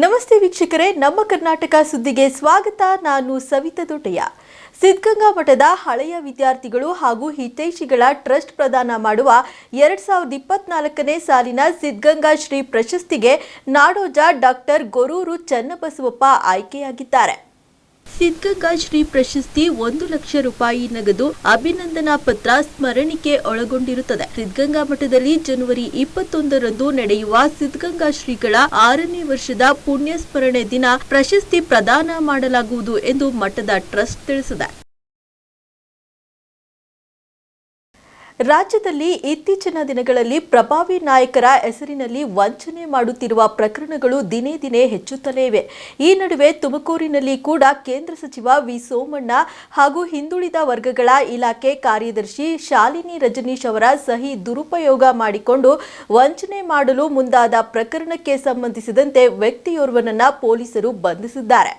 ನಮಸ್ತೆ ವೀಕ್ಷಕರೇ, ನಮ್ಮ ಕರ್ನಾಟಕ ಸುದ್ದಿಗೆ ಸ್ವಾಗತ. ನಾನು ಸವಿತಾ ದೊಡ್ಡಯ್ಯ. ಸಿದ್ಧಗಂಗಾ ಮಠದ ಹಳೆಯ ವಿದ್ಯಾರ್ಥಿಗಳು ಹಾಗೂ ಹಿತೈಷಿಗಳ ಟ್ರಸ್ಟ್ ಪ್ರದಾನ ಮಾಡುವ 2024ನೇ ಸಾಲಿನ ಸಿದ್ಧಗಂಗಾ ಶ್ರೀ ಪ್ರಶಸ್ತಿಗೆ ನಾಡೋಜ ಡಾಕ್ಟರ್ ಗೊರೂರು ಚನ್ನಬಸವಪ್ಪ ಆಯ್ಕೆಯಾಗಿದ್ದಾರೆ. ಸಿದ್ಧಗಂಗಾ ಶ್ರೀ ಪ್ರಶಸ್ತಿ 1 ಲಕ್ಷ ರೂಪಾಯಿ ನಗದು, ಅಭಿನಂದನಾ ಪತ್ರ, ಸ್ಮರಣಿಕೆ ಒಳಗೊಂಡಿರುತ್ತದೆ. ಸಿದ್ಧಗಂಗಾ ಮಠದಲ್ಲಿ ಜನವರಿ 21ರಂದು ನಡೆಯುವ ಸಿದ್ಧಗಂಗಾ ಶ್ರೀಗಳ 6ನೇ ವರ್ಷದ ಪುಣ್ಯ ಸ್ಮರಣೆ ದಿನ ಪ್ರಶಸ್ತಿ ಪ್ರದಾನ ಮಾಡಲಾಗುವುದು ಎಂದು ಮಠದ ಟ್ರಸ್ಟ್ ತಿಳಿಸಿದೆ. ರಾಜ್ಯದಲ್ಲಿ ಇತ್ತೀಚಿನ ದಿನಗಳಲ್ಲಿ ಪ್ರಭಾವಿ ನಾಯಕರ ಹೆಸರಿನಲ್ಲಿ ವಂಚನೆ ಮಾಡುತ್ತಿರುವ ಪ್ರಕರಣಗಳು ದಿನೇ ದಿನೇ ಹೆಚ್ಚುತ್ತಲೇ ಇವೆ. ಈ ನಡುವೆ ತುಮಕೂರಿನಲ್ಲಿ ಕೂಡ ಕೇಂದ್ರ ಸಚಿವ ವಿ ಸೋಮಣ್ಣ ಹಾಗೂ ಹಿಂದುಳಿದ ವರ್ಗಗಳ ಇಲಾಖೆ ಕಾರ್ಯದರ್ಶಿ ಶಾಲಿನಿ ರಜನೀಶ್ ಅವರ ಸಹಿ ದುರುಪಯೋಗ ಮಾಡಿಕೊಂಡು ವಂಚನೆ ಮಾಡಲು ಮುಂದಾದ ಪ್ರಕರಣಕ್ಕೆ ಸಂಬಂಧಿಸಿದಂತೆ ವ್ಯಕ್ತಿಯೋರ್ವನನ್ನ ಪೊಲೀಸರು ಬಂಧಿಸಿದ್ದಾರೆ.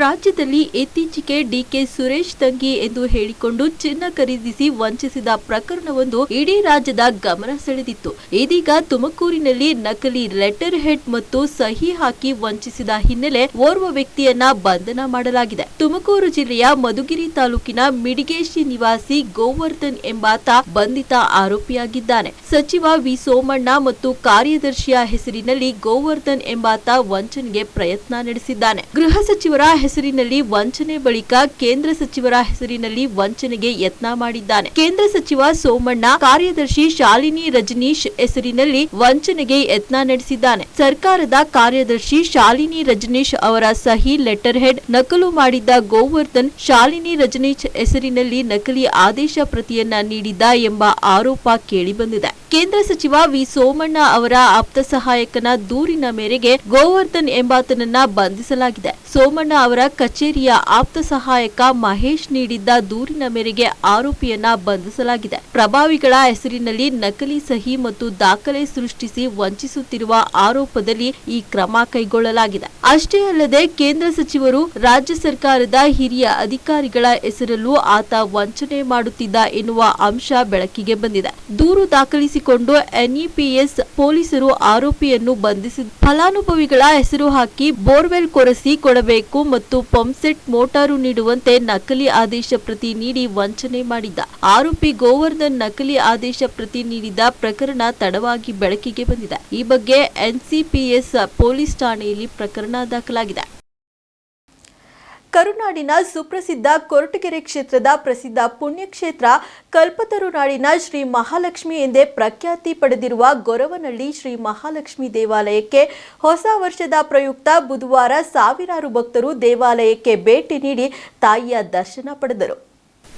ರಾಜ್ಯದಲ್ಲಿ ಇತ್ತೀಚೆಗೆ ಡಿಕೆ ಸುರೇಶ್ ತಂಗಿ ಎಂದು ಹೇಳಿಕೊಂಡು ಚಿನ್ನ ಖರೀದಿಸಿ ವಂಚಿಸಿದ ಪ್ರಕರಣವೊಂದು ಇಡೀ ರಾಜ್ಯದ ಗಮನ ಸೆಳೆದಿತ್ತು. ಇದೀಗ ತುಮಕೂರಿನಲ್ಲಿ ನಕಲಿ ಲೆಟರ್ ಹೆಡ್ ಮತ್ತು ಸಹಿ ಹಾಕಿ ವಂಚಿಸಿದ ಹಿನ್ನೆಲೆ ಓರ್ವ ವ್ಯಕ್ತಿಯನ್ನ ಬಂಧನ ಮಾಡಲಾಗಿದೆ. ತುಮಕೂರು ಜಿಲ್ಲೆಯ ಮಧುಗಿರಿ ತಾಲೂಕಿನ ಮಿಡಿಗೇಶಿ ನಿವಾಸಿ ಗೋವರ್ಧನ್ ಎಂಬಾತ ಬಂಧಿತ ಆರೋಪಿಯಾಗಿದ್ದಾನೆ. ಸಚಿವ ವಿ ಸೋಮಣ್ಣ ಮತ್ತು ಕಾರ್ಯದರ್ಶಿಯ ಹೆಸರಿನಲ್ಲಿ ಗೋವರ್ಧನ್ ಎಂಬಾತ ವಂಚನೆಗೆ ಪ್ರಯತ್ನ ನಡೆಸಿದ್ದಾನೆ. ಗೃಹ ಸಚಿವರ ಹೆಸರಿನಲ್ಲಿ ವಂಚನೆ ಬಳಿಕ ಕೇಂದ್ರ ಸಚಿವರ ಹೆಸರಿನಲ್ಲಿ ವಂಚನೆಗೆ ಯತ್ನ ಮಾಡಿದ್ದಾನೆ. ಕೇಂದ್ರ ಸಚಿವ ಸೋಮಣ್ಣ ಕಾರ್ಯದರ್ಶಿ ಶಾಲಿನಿ ರಜನೀಶ್ ಹೆಸರಿನಲ್ಲಿ ವಂಚನೆಗೆ ಯತ್ನ ನಡೆಸಿದ್ದಾನೆ. ಸರ್ಕಾರದ ಕಾರ್ಯದರ್ಶಿ ಶಾಲಿನಿ ರಜನೀಶ್ ಅವರ ಸಹಿ ಲೆಟರ್ ಹೆಡ್ ನಕಲು ಮಾಡಿದ್ದ ಗೋವರ್ಧನ್ ಶಾಲಿನಿ ರಜನೀಶ್ ಹೆಸರಿನಲ್ಲಿ ನಕಲಿ ಆದೇಶ ಪ್ರತಿಯನ್ನ ನೀಡಿದ್ದ ಎಂಬ ಆರೋಪ ಕೇಳಿಬಂದಿದೆ. ಕೇಂದ್ರ ಸಚಿವ ವಿ ಸೋಮಣ್ಣ ಅವರ ಆಪ್ತ ಸಹಾಯಕನ ದೂರಿನ ಮೇರೆಗೆ ಗೋವರ್ಧನ್ ಎಂಬಾತನನ್ನ ಬಂಧಿಸಲಾಗಿದೆ. ಸೋಮಣ್ಣ ಅವರ ಕಚೇರಿಯ ಆಪ್ತ ಸಹಾಯಕ ಮಹೇಶ್ ನೀಡಿದ್ದ ದೂರಿನ ಮೇರೆಗೆ ಆರೋಪಿಯನ್ನ ಬಂಧಿಸಲಾಗಿದೆ. ಪ್ರಭಾವಿಗಳ ಹೆಸರಿನಲ್ಲಿ ನಕಲಿ ಸಹಿ ಮತ್ತು ದಾಖಲೆ ಸೃಷ್ಟಿಸಿ ವಂಚಿಸುತ್ತಿರುವ ಆರೋಪದಲ್ಲಿ ಈ ಕ್ರಮ ಕೈಗೊಳ್ಳಲಾಗಿದೆ. ಅಷ್ಟೇ ಅಲ್ಲದೆ ಕೇಂದ್ರ ಸಚಿವರು, ರಾಜ್ಯ ಸರ್ಕಾರದ ಹಿರಿಯ ಅಧಿಕಾರಿಗಳ ಹೆಸರಲ್ಲೂ ಆತ ವಂಚನೆ ಮಾಡುತ್ತಿದ್ದ ಎನ್ನುವ ಅಂಶ ಬೆಳಕಿಗೆ ಬಂದಿದೆ. ದೂರು ದಾಖಲಿಸಿಕೊಂಡು ಎನ್ಇಪಿಎಸ್ ಪೊಲೀಸರು ಆರೋಪಿಯನ್ನು ಬಂಧಿಸಿ ಫಲಾನುಭವಿಗಳ ಹೆಸರು ಹಾಕಿ ಬೋರ್ವೆಲ್ ಕೊರೆಸಿ ಕೊಡಬೇಕು ಮತ್ತು ಪಂಪ್ಸೆಟ್ ಮೋಟಾರು ನೀಡುವಂತೆ ನಕಲಿ ಆದೇಶ ಪ್ರತಿ ನೀಡಿ ವಂಚನೆ ಮಾಡಿದ್ದ ಆರೋಪಿ ಗೋವರ್ಧನ್ ನಕಲಿ ಆದೇಶ ಪ್ರತಿ ನೀಡಿದ್ದ ಪ್ರಕರಣ ತಡವಾಗಿ ಬೆಳಕಿಗೆ ಬಂದಿದೆ. ಈ ಬಗ್ಗೆ ಎನ್ಸಿಪಿಎಸ್ ಪೊಲೀಸ್ ಠಾಣೆಯಲ್ಲಿ ಪ್ರಕರಣ ದಾಖಲಾಗಿದೆ. ಕರುನಾಡಿನ ಸುಪ್ರಸಿದ್ಧ ಕೊರಟಗೆರೆ ಕ್ಷೇತ್ರದ ಪ್ರಸಿದ್ಧ ಪುಣ್ಯಕ್ಷೇತ್ರ ಕಲ್ಪತರುನಾಡಿನ ಶ್ರೀ ಮಹಾಲಕ್ಷ್ಮಿ ಎಂದೇ ಪ್ರಖ್ಯಾತಿ ಪಡೆದಿರುವ ಗೊರವನಹಳ್ಳಿ ಶ್ರೀ ಮಹಾಲಕ್ಷ್ಮಿ ದೇವಾಲಯಕ್ಕೆ ಹೊಸ ವರ್ಷದ ಪ್ರಯುಕ್ತ ಬುಧವಾರ ಸಾವಿರಾರು ಭಕ್ತರು ದೇವಾಲಯಕ್ಕೆ ಭೇಟಿ ನೀಡಿ ತಾಯಿಯ ದರ್ಶನ ಪಡೆದರು.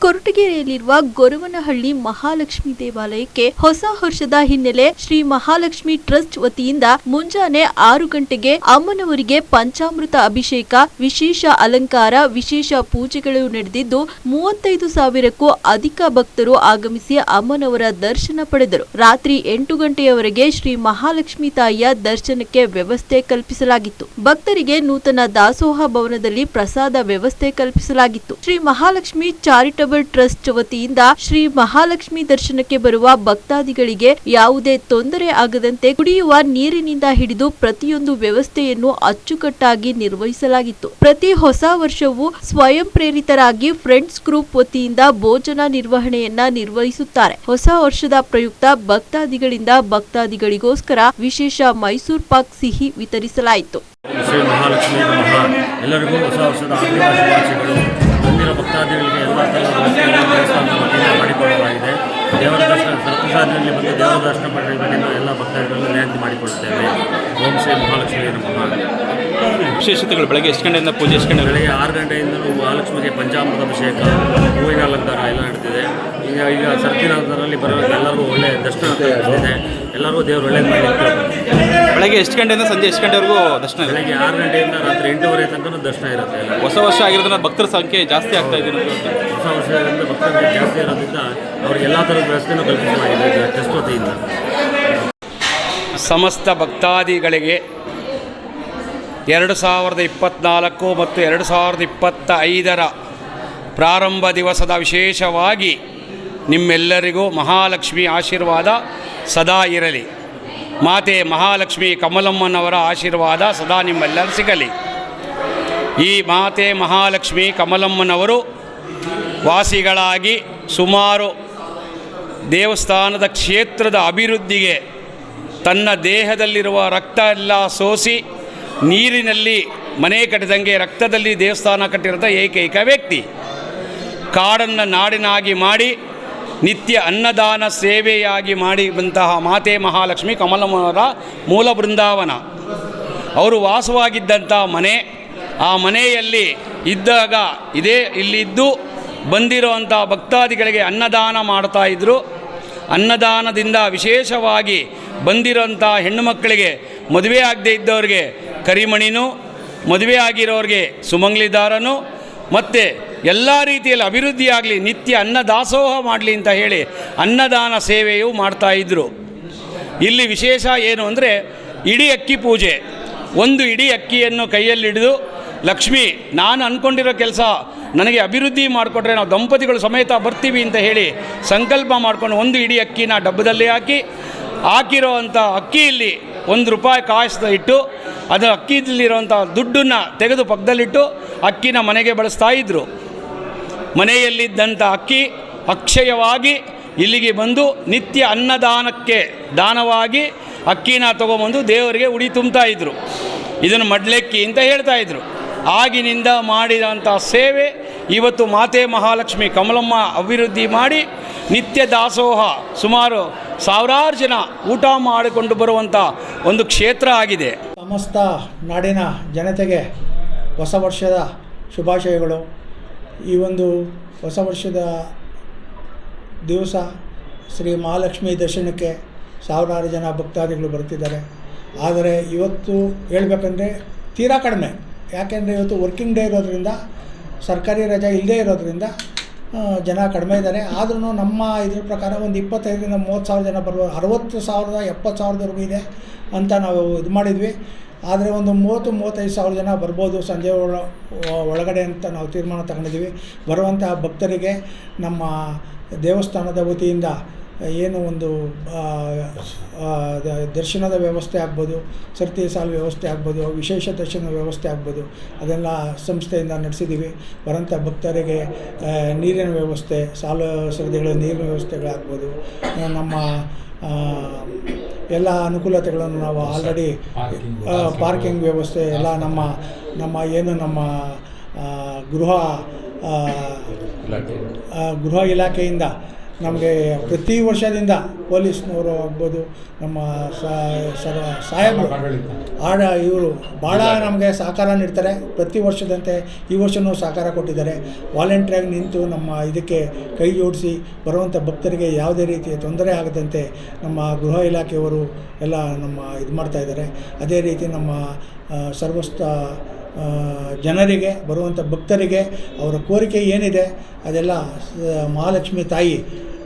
ಕೊರಟಗೆರೆಯಲ್ಲಿರುವ ಗೊರವನಹಳ್ಳಿ ಮಹಾಲಕ್ಷ್ಮಿ ದೇವಾಲಯಕ್ಕೆ ಹೊಸ ವರ್ಷದ ಹಿನ್ನೆಲೆ ಶ್ರೀ ಮಹಾಲಕ್ಷ್ಮಿ ಟ್ರಸ್ಟ್ ವತಿಯಿಂದ ಮುಂಜಾನೆ 6 ಗಂಟೆಗೆ ಅಮ್ಮನವರಿಗೆ ಪಂಚಾಮೃತ ಅಭಿಷೇಕ, ವಿಶೇಷ ಅಲಂಕಾರ, ವಿಶೇಷ ಪೂಜೆಗಳು ನಡೆದಿದ್ದು 35,000ಕ್ಕೂ ಅಧಿಕ ಭಕ್ತರು ಆಗಮಿಸಿ ಅಮ್ಮನವರ ದರ್ಶನ ಪಡೆದರು. ರಾತ್ರಿ 8 ಗಂಟೆಯವರೆಗೆ ಶ್ರೀ ಮಹಾಲಕ್ಷ್ಮಿ ತಾಯಿಯ ದರ್ಶನಕ್ಕೆ ವ್ಯವಸ್ಥೆ ಕಲ್ಪಿಸಲಾಗಿತ್ತು. ಭಕ್ತರಿಗೆ ನೂತನ ದಾಸೋಹ ಭವನದಲ್ಲಿ ಪ್ರಸಾದ ವ್ಯವಸ್ಥೆ ಕಲ್ಪಿಸಲಾಗಿತ್ತು. ಶ್ರೀ ಮಹಾಲಕ್ಷ್ಮಿ ಚಾರಿಟಬಲ್ ಟ್ರಸ್ಟ್ ವತಿಯಿಂದ ಶ್ರೀ ಮಹಾಲಕ್ಷ್ಮಿ ದರ್ಶನಕ್ಕೆ ಬರುವ ಭಕ್ತಾದಿಗಳಿಗೆ ಯಾವುದೇ ತೊಂದರೆ ಆಗದಂತೆ ಕುಡಿಯುವ ನೀರಿನಿಂದ ಹಿಡಿದು ಪ್ರತಿಯೊಂದು ವ್ಯವಸ್ಥೆಯನ್ನು ಅಚ್ಚುಕಟ್ಟಾಗಿ ನಿರ್ವಹಿಸಲಾಗಿತ್ತು. ಪ್ರತಿ ಹೊಸ ವರ್ಷವೂ ಸ್ವಯಂ ಪ್ರೇರಿತರಾಗಿ ಫ್ರೆಂಡ್ಸ್ ಗ್ರೂಪ್ ವತಿಯಿಂದ ಭೋಜನ ನಿರ್ವಹಣೆಯನ್ನ ನಿರ್ವಹಿಸುತ್ತಾರೆ. ಹೊಸ ವರ್ಷದ ಪ್ರಯುಕ್ತ ಭಕ್ತಾದಿಗಳಿಗೋಸ್ಕರ ವಿಶೇಷ ಮೈಸೂರು ಪಾಕ್ ಸಿಹಿ ವಿತರಿಸಲಾಯಿತು. ಶ್ರೀ ಮಹಾಲಕ್ಷ್ಮಿ ಎಲ್ಲರಿಗೂ ಹೊಸ ವರ್ಷದ ಬಂದಿರೋ ಭಕ್ತಾದಿಗಳಿಗೆ ಎಲ್ಲ ಥರದ ದೇವಸ್ಥಾನ ಮಾಡಿಕೊಳ್ಳಲಾಗಿದೆ. ದೇವರ ದರ್ಶನ ಸರಕುಸಾರಿನಲ್ಲಿ ಬಂದು ದೇವರ ದರ್ಶನ ಪಡೆಯುವುದರಿಂದ ಎಲ್ಲ ಭಕ್ತಾದಿಗಳನ್ನು ವಿನಂತಿ ಮಾಡಿಕೊಳ್ಳುತ್ತೇವೆ. ಓಂ ಶ್ರೀ ಮಹಾಲಕ್ಷ್ಮಿ ನಮಃ. ವಿಶೇಷತೆಗಳು ಬೆಳಗ್ಗೆ ಎಷ್ಟು ಗಂಟೆಯಿಂದ ಪೂಜೆ ಎಷ್ಟು ಗಂಟೆ? ಬೆಳಗ್ಗೆ 6 ಗಂಟೆಯಿಂದಲೂ ಮಹಾಲಕ್ಷ್ಮಿಗೆ ಪಂಚಾಮೃತ ಅಭಿಷೇಕ, ಹೂವಿನ ಅಲಂಕಾರ ಎಲ್ಲ ನಡೆದಿದೆ. ಈಗ ಸರ್ತಿನಾಥರಲ್ಲಿ ಬರೋ ಎಲ್ಲರಿಗೂ ಒಳ್ಳೆಯ ದರ್ಶನ ಇದೆ. ಎಲ್ಲರಿಗೂ ದೇವರು ಒಳ್ಳೆಯದು ಮಾಡಿರ್ತಾರೆ. ಬೆಳಗ್ಗೆ ಎಷ್ಟು ಗಂಟೆಯಿಂದ ಸಂಜೆ ಎಷ್ಟು ಗಂಟೆವರೆಗೂ ದರ್ಶನ? ಬೆಳಗ್ಗೆ 6 ಗಂಟೆಯಿಂದ ರಾತ್ರಿ 8:30 ತನಕ ದರ್ಶನ ಇರುತ್ತೆ. ಹೊಸ ವರ್ಷ ಆಗಿರೋದ್ರಿಂದ ಭಕ್ತರ ಸಂಖ್ಯೆ ಜಾಸ್ತಿ ಆಗ್ತಾ ಇದೆ. ಹೊಸ ವರ್ಷದಿಂದ ಭಕ್ತರ ಸಂಖ್ಯೆ ಜಾಸ್ತಿ ಇರೋದ್ರಿಂದ ಅವ್ರಿಗೆ ಎಲ್ಲ ಥರದ ವ್ಯವಸ್ಥೆಯನ್ನು ಕಲ್ಪಿಸಲಾಗಿದೆ ಟ್ರಸ್ಟ್ ವತಿಯಿಂದ. ಸಮಸ್ತ ಭಕ್ತಾದಿಗಳಿಗೆ 2024 ಮತ್ತು 2025ರ ಪ್ರಾರಂಭ ದಿವಸದ ವಿಶೇಷವಾಗಿ ನಿಮ್ಮೆಲ್ಲರಿಗೂ ಮಹಾಲಕ್ಷ್ಮಿ ಆಶೀರ್ವಾದ ಸದಾ ಇರಲಿ. ಮಾತೆ ಮಹಾಲಕ್ಷ್ಮಿ ಕಮಲಮ್ಮನವರ ಆಶೀರ್ವಾದ ಸದಾ ನಿಮ್ಮೆಲ್ಲರೂ ಸಿಗಲಿ. ಈ ಮಾತೆ ಮಹಾಲಕ್ಷ್ಮಿ ಕಮಲಮ್ಮನವರು ವಾಸಿಗಳಾಗಿ ಸುಮಾರು ದೇವಸ್ಥಾನದ ಕ್ಷೇತ್ರದ ಅಭಿವೃದ್ಧಿಗೆ ತನ್ನ ದೇಹದಲ್ಲಿರುವ ರಕ್ತ ಎಲ್ಲ ಸೋಸಿ ನೀರಿನಲ್ಲಿ ಮನೆ ಕಟ್ಟಿದಂಗೆ ರಕ್ತದಲ್ಲಿ ದೇವಸ್ಥಾನ ಕಟ್ಟಿರೋಂಥ ಏಕೈಕ ವ್ಯಕ್ತಿ. ಕಾಡನ್ನು ನಾಡಿನಾಗಿ ಮಾಡಿ ನಿತ್ಯ ಅನ್ನದಾನ ಸೇವೆಯಾಗಿ ಮಾಡಿದಂತಹ ಮಾತೆ ಮಹಾಲಕ್ಷ್ಮಿ ಕಮಲಮ್ಮನವರ ಮೂಲ ಬೃಂದಾವನ. ಅವರು ವಾಸವಾಗಿದ್ದಂಥ ಮನೆ, ಆ ಮನೆಯಲ್ಲಿ ಇದ್ದಾಗ ಇಲ್ಲಿದ್ದು ಬಂದಿರುವಂಥ ಭಕ್ತಾದಿಗಳಿಗೆ ಅನ್ನದಾನ ಮಾಡ್ತಾಯಿದ್ರು. ಅನ್ನದಾನದಿಂದ ವಿಶೇಷವಾಗಿ ಬಂದಿರೋಂಥ ಹೆಣ್ಣು ಮಕ್ಕಳಿಗೆ ಮದುವೆ ಆಗದೇ ಇದ್ದವ್ರಿಗೆ ಕರಿಮಣಿನೂ, ಮದುವೆ ಆಗಿರೋರಿಗೆ ಸುಮಂಗ್ಲಿದಾರನು, ಮತ್ತು ಎಲ್ಲ ರೀತಿಯಲ್ಲಿ ಅಭಿವೃದ್ಧಿಯಾಗಲಿ, ನಿತ್ಯ ಅನ್ನದಾಸೋಹ ಮಾಡಲಿ ಅಂತ ಹೇಳಿ ಅನ್ನದಾನ ಸೇವೆಯೂ ಮಾಡ್ತಾಯಿದ್ರು. ಇಲ್ಲಿ ವಿಶೇಷ ಏನು ಅಂದರೆ ಇಡೀ ಅಕ್ಕಿ ಪೂಜೆ. ಒಂದು ಇಡೀ ಅಕ್ಕಿಯನ್ನು ಕೈಯಲ್ಲಿ ಹಿಡಿದು ಲಕ್ಷ್ಮಿ, ನಾನು ಅಂದ್ಕೊಂಡಿರೋ ಕೆಲಸ ನನಗೆ ಅಭಿವೃದ್ಧಿ ಮಾಡಿಕೊಟ್ರೆ ನಾವು ದಂಪತಿಗಳು ಸಮೇತ ಬರ್ತೀವಿ ಅಂತ ಹೇಳಿ ಸಂಕಲ್ಪ ಮಾಡಿಕೊಂಡು ಒಂದು ಇಡೀ ಅಕ್ಕಿನ ಡಬ್ಬದಲ್ಲಿ ಹಾಕಿರೋ ಅಂಥ ಅಕ್ಕಿಯಲ್ಲಿ ₹1 ಕಾಯಿಸ್ತಾ ಇಟ್ಟು ಅದು ಅಕ್ಕಿಯಲ್ಲಿರೋಂಥ ದುಡ್ಡನ್ನು ತೆಗೆದು ಪಕ್ಕದಲ್ಲಿಟ್ಟು ಅಕ್ಕಿನ ಮನೆಗೆ ಬಳಸ್ತಾ ಇದ್ದರು. ಮನೆಯಲ್ಲಿದ್ದಂಥ ಅಕ್ಕಿ ಅಕ್ಷಯವಾಗಿ ಇಲ್ಲಿಗೆ ಬಂದು ನಿತ್ಯ ಅನ್ನದಾನಕ್ಕೆ ದಾನವಾಗಿ ಅಕ್ಕಿನ ತೊಗೊಂಬಂದು ದೇವರಿಗೆ ಉಡಿ ತುಂಬ್ತಾಯಿದ್ರು. ಇದನ್ನು ಮಡ್ಲೆಕ್ಕಿ ಅಂತ ಹೇಳ್ತಾಯಿದ್ರು. ಆಗಿನಿಂದ ಮಾಡಿದಂಥ ಸೇವೆ ಇವತ್ತು ಮಾತೆ ಮಹಾಲಕ್ಷ್ಮಿ ಕಮಲಮ್ಮ ಅಭಿವೃದ್ಧಿ ಮಾಡಿ ನಿತ್ಯ ದಾಸೋಹ ಸುಮಾರು ಸಾವಿರಾರು ಜನ ಊಟ ಮಾಡಿಕೊಂಡು ಬರುವಂಥ ಒಂದು ಕ್ಷೇತ್ರ ಆಗಿದೆ. ಸಮಸ್ತ ನಾಡಿನ ಜನತೆಗೆ ಹೊಸ ವರ್ಷದ ಶುಭಾಶಯಗಳು. ಈ ಒಂದು ಹೊಸ ವರ್ಷದ ದಿವಸ ಶ್ರೀ ಮಹಾಲಕ್ಷ್ಮಿ ದರ್ಶನಕ್ಕೆ ಸಾವಿರಾರು ಜನ ಭಕ್ತಾದಿಗಳು ಬರ್ತಿದ್ದಾರೆ. ಆದರೆ ಇವತ್ತು ಹೇಳಬೇಕಂದ್ರೆ ತೀರಾ ಕಡಿಮೆ. ಯಾಕೆಂದರೆ ಇವತ್ತು ವರ್ಕಿಂಗ್ ಡೇ ಇರೋದ್ರಿಂದ, ಸರ್ಕಾರಿ ರಜೆ ಇಲ್ಲದೇ ಇರೋದ್ರಿಂದ ಜನ ಕಡಿಮೆ ಇದ್ದಾರೆ. ಆದ್ರೂ ನಮ್ಮ ಇದ್ರ ಪ್ರಕಾರ ಒಂದು 25,000 30,000 ಜನ ಬರ್ಬೋದು. 60,000 70,000ವರೆಗೂ ಇದೆ ಅಂತ ನಾವು ಇದು ಮಾಡಿದ್ವಿ. ಆದರೆ ಒಂದು 30,000-35,000 ಜನ ಬರ್ಬೋದು ಸಂಜೆ ಒಳಗಡೆ ಅಂತ ನಾವು ತೀರ್ಮಾನ ತಗೊಂಡಿದ್ದೀವಿ. ಬರುವಂಥ ಭಕ್ತರಿಗೆ ನಮ್ಮ ದೇವಸ್ಥಾನದ ವತಿಯಿಂದ ಏನು ಒಂದು ದರ್ಶನದ ವ್ಯವಸ್ಥೆ ಆಗ್ಬೋದು, ಸರತಿ ಸಾಲು ವ್ಯವಸ್ಥೆ ಆಗ್ಬೋದು, ವಿಶೇಷ ದರ್ಶನ ವ್ಯವಸ್ಥೆ ಆಗ್ಬೋದು, ಅದೆಲ್ಲ ಸಂಸ್ಥೆಯಿಂದ ನಡೆಸಿದ್ದೀವಿ. ಬರೋಂಥ ಭಕ್ತರಿಗೆ ನೀರಿನ ವ್ಯವಸ್ಥೆ, ಸಾಲು ಸರದಿಗಳ ನೀರಿನ ವ್ಯವಸ್ಥೆಗಳಾಗ್ಬೋದು, ನಮ್ಮ ಎಲ್ಲ ಅನುಕೂಲತೆಗಳನ್ನು ನಾವು ಆಲ್ರೆಡಿ ಪಾರ್ಕಿಂಗ್ ವ್ಯವಸ್ಥೆ ಎಲ್ಲ ನಮ್ಮ ಏನು ನಮ್ಮ ಗೃಹ ಇಲಾಖೆಯಿಂದ ನಮಗೆ ಪ್ರತಿ ವರ್ಷದಿಂದ ಪೊಲೀಸ್ನವರು ಆಗ್ಬೋದು, ನಮ್ಮ ಸಾಹೇಬರು ಇವರು ಭಾಳ ನಮಗೆ ಸಹಕಾರ ನೀಡ್ತಾರೆ. ಪ್ರತಿ ವರ್ಷದಂತೆ ಈ ವರ್ಷವೂ ಸಹಕಾರ ಕೊಟ್ಟಿದ್ದಾರೆ. ವಾಲಂಟ್ರಿಯಾಗಿ ನಿಂತು ನಮ್ಮ ಇದಕ್ಕೆ ಕೈ ಜೋಡಿಸಿ ಬರುವಂಥ ಭಕ್ತರಿಗೆ ಯಾವುದೇ ರೀತಿಯ ತೊಂದರೆ ಆಗದಂತೆ ನಮ್ಮ ಗೃಹ ಇಲಾಖೆಯವರು ಎಲ್ಲ ನಮ್ಮ ಇದು ಮಾಡ್ತಾಯಿದ್ದಾರೆ. ಅದೇ ರೀತಿ ನಮ್ಮ ಸರ್ವಸ್ಥ ಜನರಿಗೆ, ಬರುವಂಥ ಭಕ್ತರಿಗೆ ಅವರ ಕೋರಿಕೆ ಏನಿದೆ ಅದೆಲ್ಲ ಮಹಾಲಕ್ಷ್ಮಿ ತಾಯಿ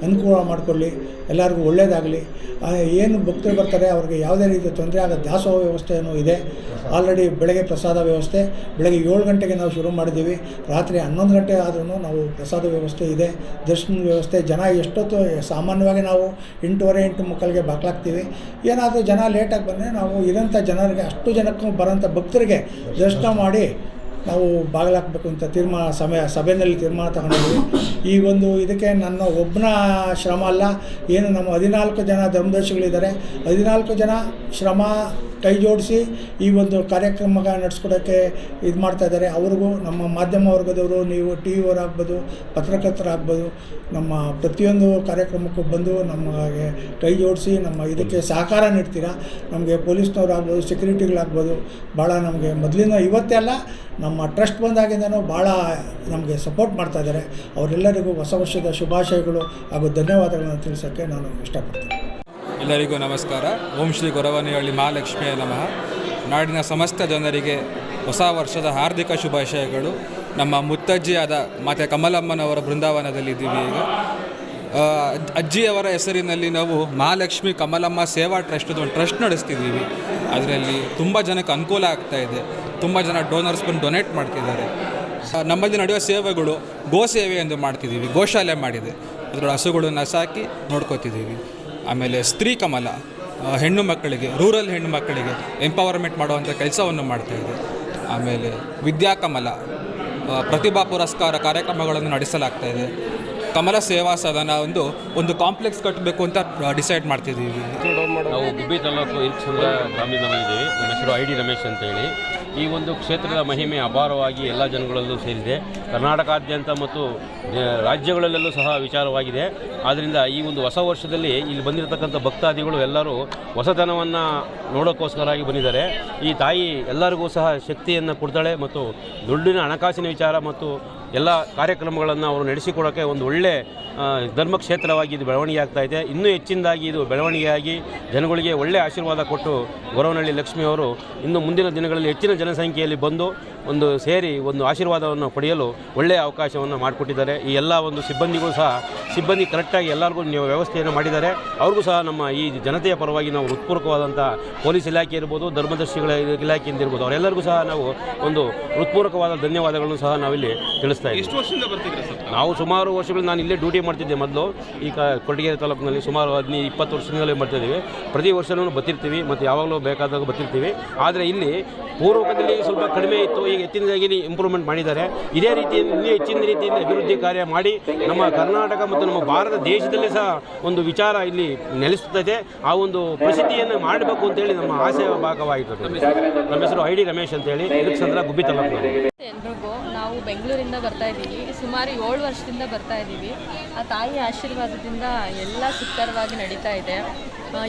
ಅನುಕೂಲ ಮಾಡಿಕೊಳ್ಳಿ, ಎಲ್ಲರಿಗೂ ಒಳ್ಳೆಯದಾಗಲಿ. ಏನು ಭಕ್ತರು ಬರ್ತಾರೆ ಅವ್ರಿಗೆ ಯಾವುದೇ ರೀತಿಯ ತೊಂದರೆ ಆಗೋ ದಾಸೋಹ ವ್ಯವಸ್ಥೆಯೂ ಇದೆ. ಆಲ್ರೆಡಿ ಬೆಳಗ್ಗೆ ಪ್ರಸಾದ ವ್ಯವಸ್ಥೆ ಬೆಳಗ್ಗೆ 7 ಗಂಟೆಗೆ ನಾವು ಶುರು ಮಾಡಿದ್ದೀವಿ. ರಾತ್ರಿ 11 ಗಂಟೆ ಆದ್ರೂ ನಾವು ಪ್ರಸಾದ ವ್ಯವಸ್ಥೆ ಇದೆ, ದರ್ಶನ ವ್ಯವಸ್ಥೆ. ಜನ ಎಷ್ಟೊತ್ತು ಸಾಮಾನ್ಯವಾಗಿ ನಾವು 8:15 8:45ಗೆ ಬಾಗ್ಲಾಗ್ತೀವಿ. ಏನಾದರೂ ಜನ ಲೇಟಾಗಿ ಬಂದರೆ ನಾವು ಇರೋಂಥ ಜನರಿಗೆ ಅಷ್ಟು ಜನಕ್ಕೂ ಬರೋಂಥ ಭಕ್ತರಿಗೆ ದರ್ಶನ ಮಾಡಿ ನಾವು ಬಾಗಿಲಾಕಬೇಕು ಅಂತ ಸಭೆಯಲ್ಲಿ ತೀರ್ಮಾನ ತಗೊಂಡಿದ್ದೀವಿ. ಈ ಒಂದು ಇದಕ್ಕೆ ನನ್ನ ಒಬ್ಬನ ಶ್ರಮ ಅಲ್ಲ, ಏನು ನಮ್ಮ 14 ಜನ ಧರ್ಮದರ್ಶಿಗಳಿದ್ದಾರೆ. 14 ಜನ ಶ್ರಮ ಕೈ ಜೋಡಿಸಿ ಈ ಒಂದು ಕಾರ್ಯಕ್ರಮ ನಡೆಸ್ಕೊಡೋಕ್ಕೆ ಇದು ಮಾಡ್ತಾಯಿದ್ದಾರೆ. ಅವ್ರಿಗೂ ನಮ್ಮ ಮಾಧ್ಯಮ ವರ್ಗದವರು, ನೀವು ಟಿ ವಿ ಅವರಾಗ್ಬೋದು, ಪತ್ರಕರ್ತರಾಗ್ಬೋದು, ನಮ್ಮ ಪ್ರತಿಯೊಂದು ಕಾರ್ಯಕ್ರಮಕ್ಕೂ ಬಂದು ನಮಗೆ ಕೈ ಜೋಡಿಸಿ ನಮ್ಮ ಇದಕ್ಕೆ ಸಹಕಾರ ನೀಡ್ತೀರಾ. ನಮಗೆ ಪೊಲೀಸ್ನವರಾಗ್ಬೋದು, ಸೆಕ್ಯೂರಿಟಿಗಳಾಗ್ಬೋದು, ಭಾಳ ನಮಗೆ ಮೊದಲಿನ ಇವತ್ತೇ ಅಲ್ಲ, ನಮ್ಮ ಟ್ರಸ್ಟ್ ಬಂದಾಗಿಂದನೂ ಭಾಳ ನಮಗೆ ಸಪೋರ್ಟ್ ಮಾಡ್ತಾಯಿದ್ದಾರೆ. ಅವರೆಲ್ಲರಿಗೂ ಹೊಸ ವರ್ಷದ ಶುಭಾಶಯಗಳು ಹಾಗೂ ಧನ್ಯವಾದಗಳನ್ನು ತಿಳಿಸೋಕ್ಕೆ ನಾನು ಇಷ್ಟಪಡ್ತೀನಿ. ಎಲ್ಲರಿಗೂ ನಮಸ್ಕಾರ. ಓಂ ಶ್ರೀ ಗೊರವನಹಳ್ಳಿ ಮಹಾಲಕ್ಷ್ಮಿಯ ನಮಃ. ನಾಡಿನ ಸಮಸ್ತ ಜನರಿಗೆ ಹೊಸ ವರ್ಷದ ಹಾರ್ದಿಕ ಶುಭಾಶಯಗಳು. ನಮ್ಮ ಮುತ್ತಜ್ಜಿಯಾದ ಮಾತೆ ಕಮಲಮ್ಮನವರ ಬೃಂದಾವನದಲ್ಲಿದ್ದೀವಿ ಈಗ. ಅಜ್ಜಿಯವರ ಹೆಸರಿನಲ್ಲಿ ನಾವು ಮಹಾಲಕ್ಷ್ಮಿ ಕಮಲಮ್ಮ ಸೇವಾ ಟ್ರಸ್ಟ್ ಒಂದು ಟ್ರಸ್ಟ್ ನಡೆಸ್ತಿದ್ದೀವಿ. ಅದರಲ್ಲಿ ತುಂಬ ಜನಕ್ಕೆ ಅನುಕೂಲ ಆಗ್ತಾಯಿದೆ. ತುಂಬ ಜನ ಡೋನರ್ಸ್ ಬಂದು ಡೊನೇಟ್ ಮಾಡ್ತಿದ್ದಾರೆ. ನಮ್ಮಲ್ಲಿ ನಡೆಯುವ ಸೇವೆಗಳು ಗೋ ಸೇವೆ ಎಂದು ಮಾಡ್ತಿದ್ದೀವಿ. ಗೋಶಾಲೆ ಮಾಡಿದೆ, ಅದರ ಹಸುಗಳನ್ನು ಸಾಕಿ ನೋಡ್ಕೋತಿದ್ದೀವಿ. ಆಮೇಲೆ ಸ್ತ್ರೀ ಕಮಲ ಹೆಣ್ಣು ಮಕ್ಕಳಿಗೆ, ರೂರಲ್ ಹೆಣ್ಣು ಮಕ್ಕಳಿಗೆ ಎಂಪವರ್ಮೆಂಟ್ ಮಾಡುವಂಥ ಕೆಲಸವನ್ನು ಮಾಡ್ತಾಯಿದೆ. ಆಮೇಲೆ ವಿದ್ಯಾಕಮಲ ಪ್ರತಿಭಾ ಪುರಸ್ಕಾರ ಕಾರ್ಯಕ್ರಮಗಳನ್ನು ನಡೆಸಲಾಗ್ತಾಯಿದೆ. ಕಮಲ ಸೇವಾ ಸದನ ಒಂದು ಕಾಂಪ್ಲೆಕ್ಸ್ ಕಟ್ಟಬೇಕು ಅಂತ ಡಿಸೈಡ್ ಮಾಡ್ತಿದ್ದೀವಿ. ನಾವು ಗುಬ್ಬಿ ತಾಲೂಕು ಇಲ್ಸಂದ್ರ ಗ್ರಾಮೀಣದಲ್ಲಿದ್ದೀವಿ. ನನ್ನ ಹೆಸರು ಐ ಡಿ ರಮೇಶ್ ಅಂತ ಹೇಳಿ. ಈ ಒಂದು ಕ್ಷೇತ್ರದ ಮಹಿಮೆ ಅಪಾರವಾಗಿ ಎಲ್ಲ ಜನಗಳಲ್ಲೂ ಸೇರಿದೆ. ಕರ್ನಾಟಕಾದ್ಯಂತ ಮತ್ತು ರಾಜ್ಯಗಳಲ್ಲೂ ಸಹ ವಿಚಾರವಾಗಿದೆ. ಆದ್ದರಿಂದ ಈ ಒಂದು ಹೊಸ ವರ್ಷದಲ್ಲಿ ಇಲ್ಲಿ ಬಂದಿರತಕ್ಕಂಥ ಭಕ್ತಾದಿಗಳು ಎಲ್ಲರೂ ಹೊಸತನವನ್ನು ನೋಡೋಕ್ಕೋಸ್ಕರವಾಗಿ ಬಂದಿದ್ದಾರೆ. ಈ ತಾಯಿ ಎಲ್ಲರಿಗೂ ಸಹ ಶಕ್ತಿಯನ್ನು ಕೊಡ್ತಾಳೆ ಮತ್ತು ದುಡ್ಡಿನ ಹಣಕಾಸಿನ ವಿಚಾರ ಮತ್ತು ಎಲ್ಲ ಕಾರ್ಯಕ್ರಮಗಳನ್ನು ಅವರು ನಡೆಸಿಕೊಡೋಕ್ಕೆ ಒಂದು ಒಳ್ಳೆಯ ಧರ್ಮಕ್ಷೇತ್ರವಾಗಿ ಇದು ಬೆಳವಣಿಗೆ ಆಗ್ತಾ ಇದೆ. ಇನ್ನೂ ಹೆಚ್ಚಿನದಾಗಿ ಇದು ಬೆಳವಣಿಗೆಯಾಗಿ ಜನಗಳಿಗೆ ಒಳ್ಳೆಯ ಆಶೀರ್ವಾದ ಕೊಟ್ಟು ಗೊರವನಹಳ್ಳಿ ಲಕ್ಷ್ಮಿ ಅವರು ಇನ್ನು ಮುಂದಿನ ದಿನಗಳಲ್ಲಿ ಹೆಚ್ಚಿನ ಜನಸಂಖ್ಯೆಯಲ್ಲಿ ಬಂದು ಒಂದು ಸೇರಿ ಒಂದು ಆಶೀರ್ವಾದವನ್ನು ಪಡೆಯಲು ಒಳ್ಳೆಯ ಅವಕಾಶವನ್ನು ಮಾಡಿಕೊಟ್ಟಿದ್ದಾರೆ. ಈ ಎಲ್ಲ ಒಂದು ಸಿಬ್ಬಂದಿಗಳು ಸಹ ಸಿಬ್ಬಂದಿ ಕರೆಕ್ಟಾಗಿ ಎಲ್ಲರಿಗೂ ವ್ಯವಸ್ಥೆಯನ್ನು ಮಾಡಿದ್ದಾರೆ. ಅವ್ರಿಗೂ ಸಹ ನಮ್ಮ ಈ ಜನತೆಯ ಪರವಾಗಿ ನಾವು ಹೃತ್ಪೂರ್ವಕವಾದಂಥ ಪೊಲೀಸ್ ಇಲಾಖೆ ಇರ್ಬೋದು, ಧರ್ಮದರ್ಶಿಗಳ ಇಲಾಖೆಯಿಂದ ಇರ್ಬೋದು, ಅವರೆಲ್ಲರಿಗೂ ಸಹ ನಾವು ಒಂದು ಹೃತ್ಪೂರ್ವಕವಾದ ಧನ್ಯವಾದಗಳನ್ನು ಸಹ ನಾವಿಲ್ಲಿ ತಿಳಿಸ್ತಾ ಇದ್ದೀವಿ. ಎಷ್ಟು ವರ್ಷದಿಂದ ಬರ್ತಿದ್ರಿ ಸರ್? ನಾವು ಸುಮಾರು ವರ್ಷಗಳು ನಾನು ಇಲ್ಲೇ ಡ್ಯೂಟಿ ಮಾಡ್ತಿದ್ದೆ ಮೊದಲು. ಈ ಕೊರಟಗೆರೆ ತಾಲೂಕಿನಲ್ಲಿ ಸುಮಾರು 15-20 ವರ್ಷದಿಂದಲೇ ಬರ್ತಿದ್ದೀವಿ. ಪ್ರತಿ ವರ್ಷವೂ ಬರ್ತಿರ್ತೀವಿ ಮತ್ತು ಯಾವಾಗಲೂ ಬೇಕಾದಾಗ ಬರ್ತಿರ್ತೀವಿ. ಆದರೆ ಇಲ್ಲಿ ಪೂರ್ವಕದಲ್ಲಿ ಸ್ವಲ್ಪ ಕಡಿಮೆ ಇತ್ತು, ಈಗ ಹೆಚ್ಚಿನದಾಗಿ ಇಂಪ್ರೂವ್ಮೆಂಟ್ ಮಾಡಿದ್ದಾರೆ. ಇದೇ ರೀತಿಯಲ್ಲಿ ಇನ್ನೂ ಹೆಚ್ಚಿನ ರೀತಿಯಿಂದ ಅಭಿವೃದ್ಧಿ ಕಾರ್ಯ ಮಾಡಿ ನಮ್ಮ ಕರ್ನಾಟಕ ಮತ್ತು ನಮ್ಮ ಭಾರತ ದೇಶದಲ್ಲೇ ಸಹ ಒಂದು ವಿಚಾರ ಇಲ್ಲಿ ನೆಲೆಸುತ್ತದೆ. ಆ ಒಂದು ಪ್ರಸಿದ್ಧಿಯನ್ನು ಮಾಡಬೇಕು ಅಂತೇಳಿ ನಮ್ಮ ಆಸೆಯ ಭಾಗವಾಗಿರ್ತದೆ. ನಮ್ಮ ಹೆಸರು ಐ ಡಿ ರಮೇಶ್ ಅಂತೇಳಿ, ಇಲ್ಸಂದ್ರ ಗುಬ್ಬಿ ತಾಲೂಕು. ಎಲ್ರಿಗೂ ನಾವು ಬೆಂಗಳೂರಿಂದ ಬರ್ತಾ ಇದ್ದೀವಿ. ಸುಮಾರು 7 ವರ್ಷದಿಂದ ಬರ್ತಾ ಇದ್ದೀವಿ. ಆ ತಾಯಿ ಆಶೀರ್ವಾದದಿಂದ ಎಲ್ಲ ಸುತ್ತರವಾಗಿ ನಡೀತಾ ಇದೆ.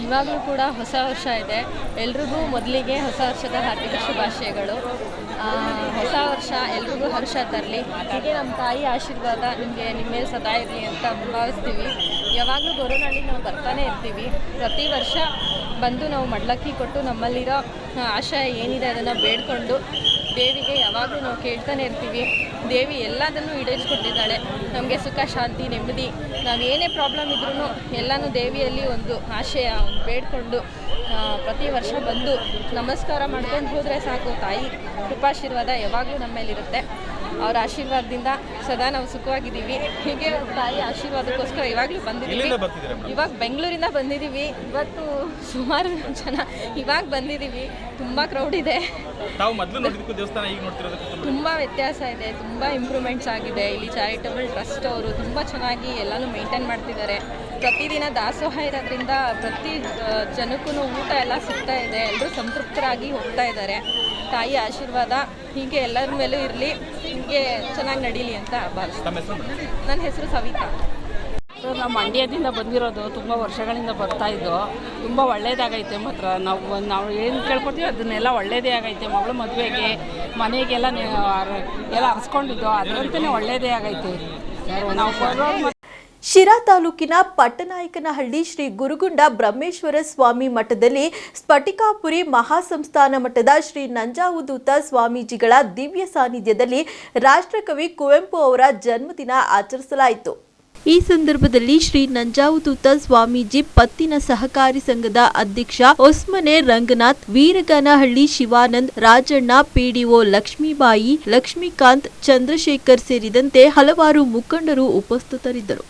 ಇವಾಗಲೂ ಕೂಡ ಹೊಸ ವರ್ಷ ಇದೆ. ಎಲ್ರಿಗೂ ಮೊದಲಿಗೆ ಹೊಸ ವರ್ಷದ ಹಾರ್ದಿಕ ಶುಭಾಶಯಗಳು. ಹೊಸ ವರ್ಷ ಎಲ್ರಿಗೂ ಹರ್ಷ ತರಲಿ. ಹೀಗೆ ನಮ್ಮ ತಾಯಿ ಆಶೀರ್ವಾದ ನಿಮ್ಮ ಮೇಲೆ ಸದಾ ಇರಲಿ ಅಂತ ಭಾವಿಸ್ತೀವಿ. ಯಾವಾಗಲೂ ಗೊರವನಹಳ್ಳಿಗೆ ನಾವು ಬರ್ತಾನೆ ಇರ್ತೀವಿ. ಪ್ರತಿ ವರ್ಷ ಬಂದು ನಾವು ಮಡ್ಲಕ್ಕಿ ಕೊಟ್ಟು ನಮ್ಮಲ್ಲಿರೋ ಆಶಯ ಏನಿದೆ ಅದನ್ನು ಬೇಡ್ಕೊಂಡು ದೇವಿಗೆ ಯಾವಾಗಲೂ ನಾವು ಕೇಳ್ತಾನೆ ಇರ್ತೀವಿ. ದೇವಿ ಎಲ್ಲದನ್ನು ಈಡೇರಿಸ್ಕೊಟ್ಟಿದ್ದಾಳೆ. ನಮಗೆ ಸುಖ, ಶಾಂತಿ, ನೆಮ್ಮದಿ, ನಾವು ಏನೇ ಪ್ರಾಬ್ಲಮ್ ಇದ್ರೂ ಎಲ್ಲನೂ ದೇವಿಯಲ್ಲಿ ಒಂದು ಆಶಯ ಬೇಡ್ಕೊಂಡು ಪ್ರತಿ ವರ್ಷ ಬಂದು ನಮಸ್ಕಾರ ಮಾಡ್ಕೊಂಡು ಹೋದರೆ ಸಾಕು. ತಾಯಿ ಕೃಪಾಶೀರ್ವಾದ ಯಾವಾಗಲೂ ನಮ್ಮ ಮೇಲಿರುತ್ತೆ. ಅವರ ಆಶೀರ್ವಾದದಿಂದ ಸದಾ ನಾವು ಸುಖವಾಗಿದ್ದೀವಿ. ಹೀಗೆ ತಾಯಿ ಆಶೀರ್ವಾದಕ್ಕೋಸ್ಕರ ಇವಾಗಲೂ ಬಂದಿದ್ದೀವಿ. ಇವಾಗ ಬೆಂಗಳೂರಿಂದ ಬಂದಿದ್ದೀವಿ. ಇವತ್ತು ಸುಮಾರು ಜನ ಇವಾಗ ಬಂದಿದ್ದೀವಿ. ತುಂಬ ಕ್ರೌಡ್ ಇದೆ. ತಾವು ಮೊದಲು ನೋಡಿದ್ದಕ್ಕೂ ದೇವಸ್ಥಾನ ಈಗ ನೋಡ್ತಿರೋದಕ್ಕೆ ತುಂಬ ವ್ಯತ್ಯಾಸ ಇದೆ. ತುಂಬ ಇಂಪ್ರೂವ್ಮೆಂಟ್ಸ್ ಆಗಿದೆ. ಇಲ್ಲಿ ಚಾರಿಟಬಲ್ ಟ್ರಸ್ಟ್ ಅವರು ತುಂಬ ಚೆನ್ನಾಗಿ ಎಲ್ಲನೂ ಮೇಂಟೈನ್ ಮಾಡ್ತಿದ್ದಾರೆ. ಪ್ರತಿದಿನ ದಾಸೋಹ ಇರೋದ್ರಿಂದ ಪ್ರತಿ ಜನಕ್ಕೂ ಊಟ ಎಲ್ಲ ಸಿಗ್ತಾ ಇದೆ. ಎಲ್ಲರೂ ಸಂತೃಪ್ತರಾಗಿ ಹೋಗ್ತಾ ಇದ್ದಾರೆ. ತಾಯಿ ಆಶೀರ್ವಾದ ಹೀಗೆ ಎಲ್ಲರ ಮೇಲೂ ಇರಲಿ, ಹೀಗೆ ಚೆನ್ನಾಗಿ ನಡೀಲಿ ಅಂತ ಭಾವಿಸ್ತೀನಿ. ನನ್ನ ಹೆಸರು ಸವಿತಾ. ಸರ್, ನಾವು ಮಂಡ್ಯದಿಂದ ಬಂದಿರೋದು. ತುಂಬ ವರ್ಷಗಳಿಂದ ಬರ್ತಾಯಿದ್ದು. ತುಂಬ ಒಳ್ಳೇದಾಗೈತೆ. ಮಾತ್ರ ನಾವು ಏನು ಕೇಳ್ಕೊತೀವಿ ಅದನ್ನೆಲ್ಲ ಒಳ್ಳೇದೇ ಆಗೈತೆ. ಮಗಳು ಮದುವೆಗೆ ಮನೆಗೆಲ್ಲ ಎಲ್ಲ ಹರಿಸ್ಕೊಂಡಿದ್ದು ಅದರಂತೆಯೇ ಒಳ್ಳೇದೇ ಆಗೈತೆ. ನಾವು ಬರೋರು ಶಿರಾ ತಾಲೂಕಿನ ಪಟ್ಟನಾಯಕನಹಳ್ಳಿ ಶ್ರೀ ಗುರುಗುಂಡ ಬ್ರಹ್ಮೇಶ್ವರ ಸ್ವಾಮಿ ಮಠದಲ್ಲಿ ಸ್ಫಟಿಕಾಪುರಿ ಮಹಾಸಂಸ್ಥಾನ ಮಠದ ಶ್ರೀ ನಂಜಾವಧೂತ ಸ್ವಾಮೀಜಿಗಳ ದಿವ್ಯ ಸಾನ್ನಿಧ್ಯದಲ್ಲಿ ರಾಷ್ಟ್ರಕವಿ ಕುವೆಂಪು ಅವರ ಜನ್ಮದಿನ ಆಚರಿಸಲಾಯಿತು. ಈ ಸಂದರ್ಭದಲ್ಲಿ ಶ್ರೀ ನಂಜಾವಧೂತ ಸ್ವಾಮೀಜಿ ಪತ್ತಿನ ಸಹಕಾರಿ ಸಂಘದ ಅಧ್ಯಕ್ಷ ಒಸ್ಮನೆ ರಂಗನಾಥ್, ವೀರಗಾನಹಳ್ಳಿ ಶಿವಾನಂದ್, ರಾಜಣ್ಣ, ಪಿಡಿಒ ಲಕ್ಷ್ಮೀಬಾಯಿ, ಲಕ್ಷ್ಮೀಕಾಂತ್, ಚಂದ್ರಶೇಖರ್ ಸೇರಿದಂತೆ ಹಲವಾರು ಮುಖಂಡರು ಉಪಸ್ಥಿತರಿದ್ದರು.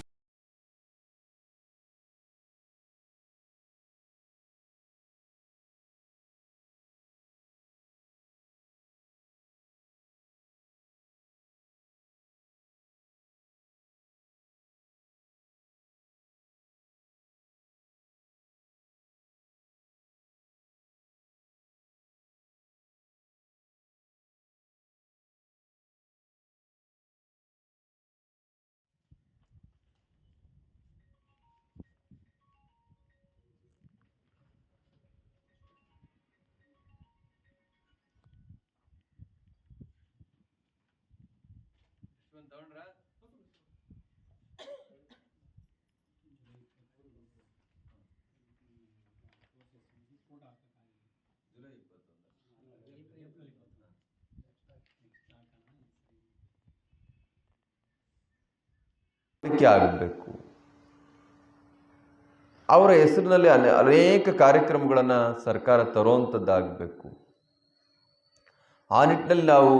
ಆಗಬೇಕು. ಅವರ ಹೆಸರಿನಲ್ಲಿ ಅನೇಕ ಕಾರ್ಯಕ್ರಮಗಳನ್ನು ಸರ್ಕಾರ ತರುವಂಥದ್ದಾಗಬೇಕು. ಆ ನಿಟ್ಟಿನಲ್ಲಿ ನಾವು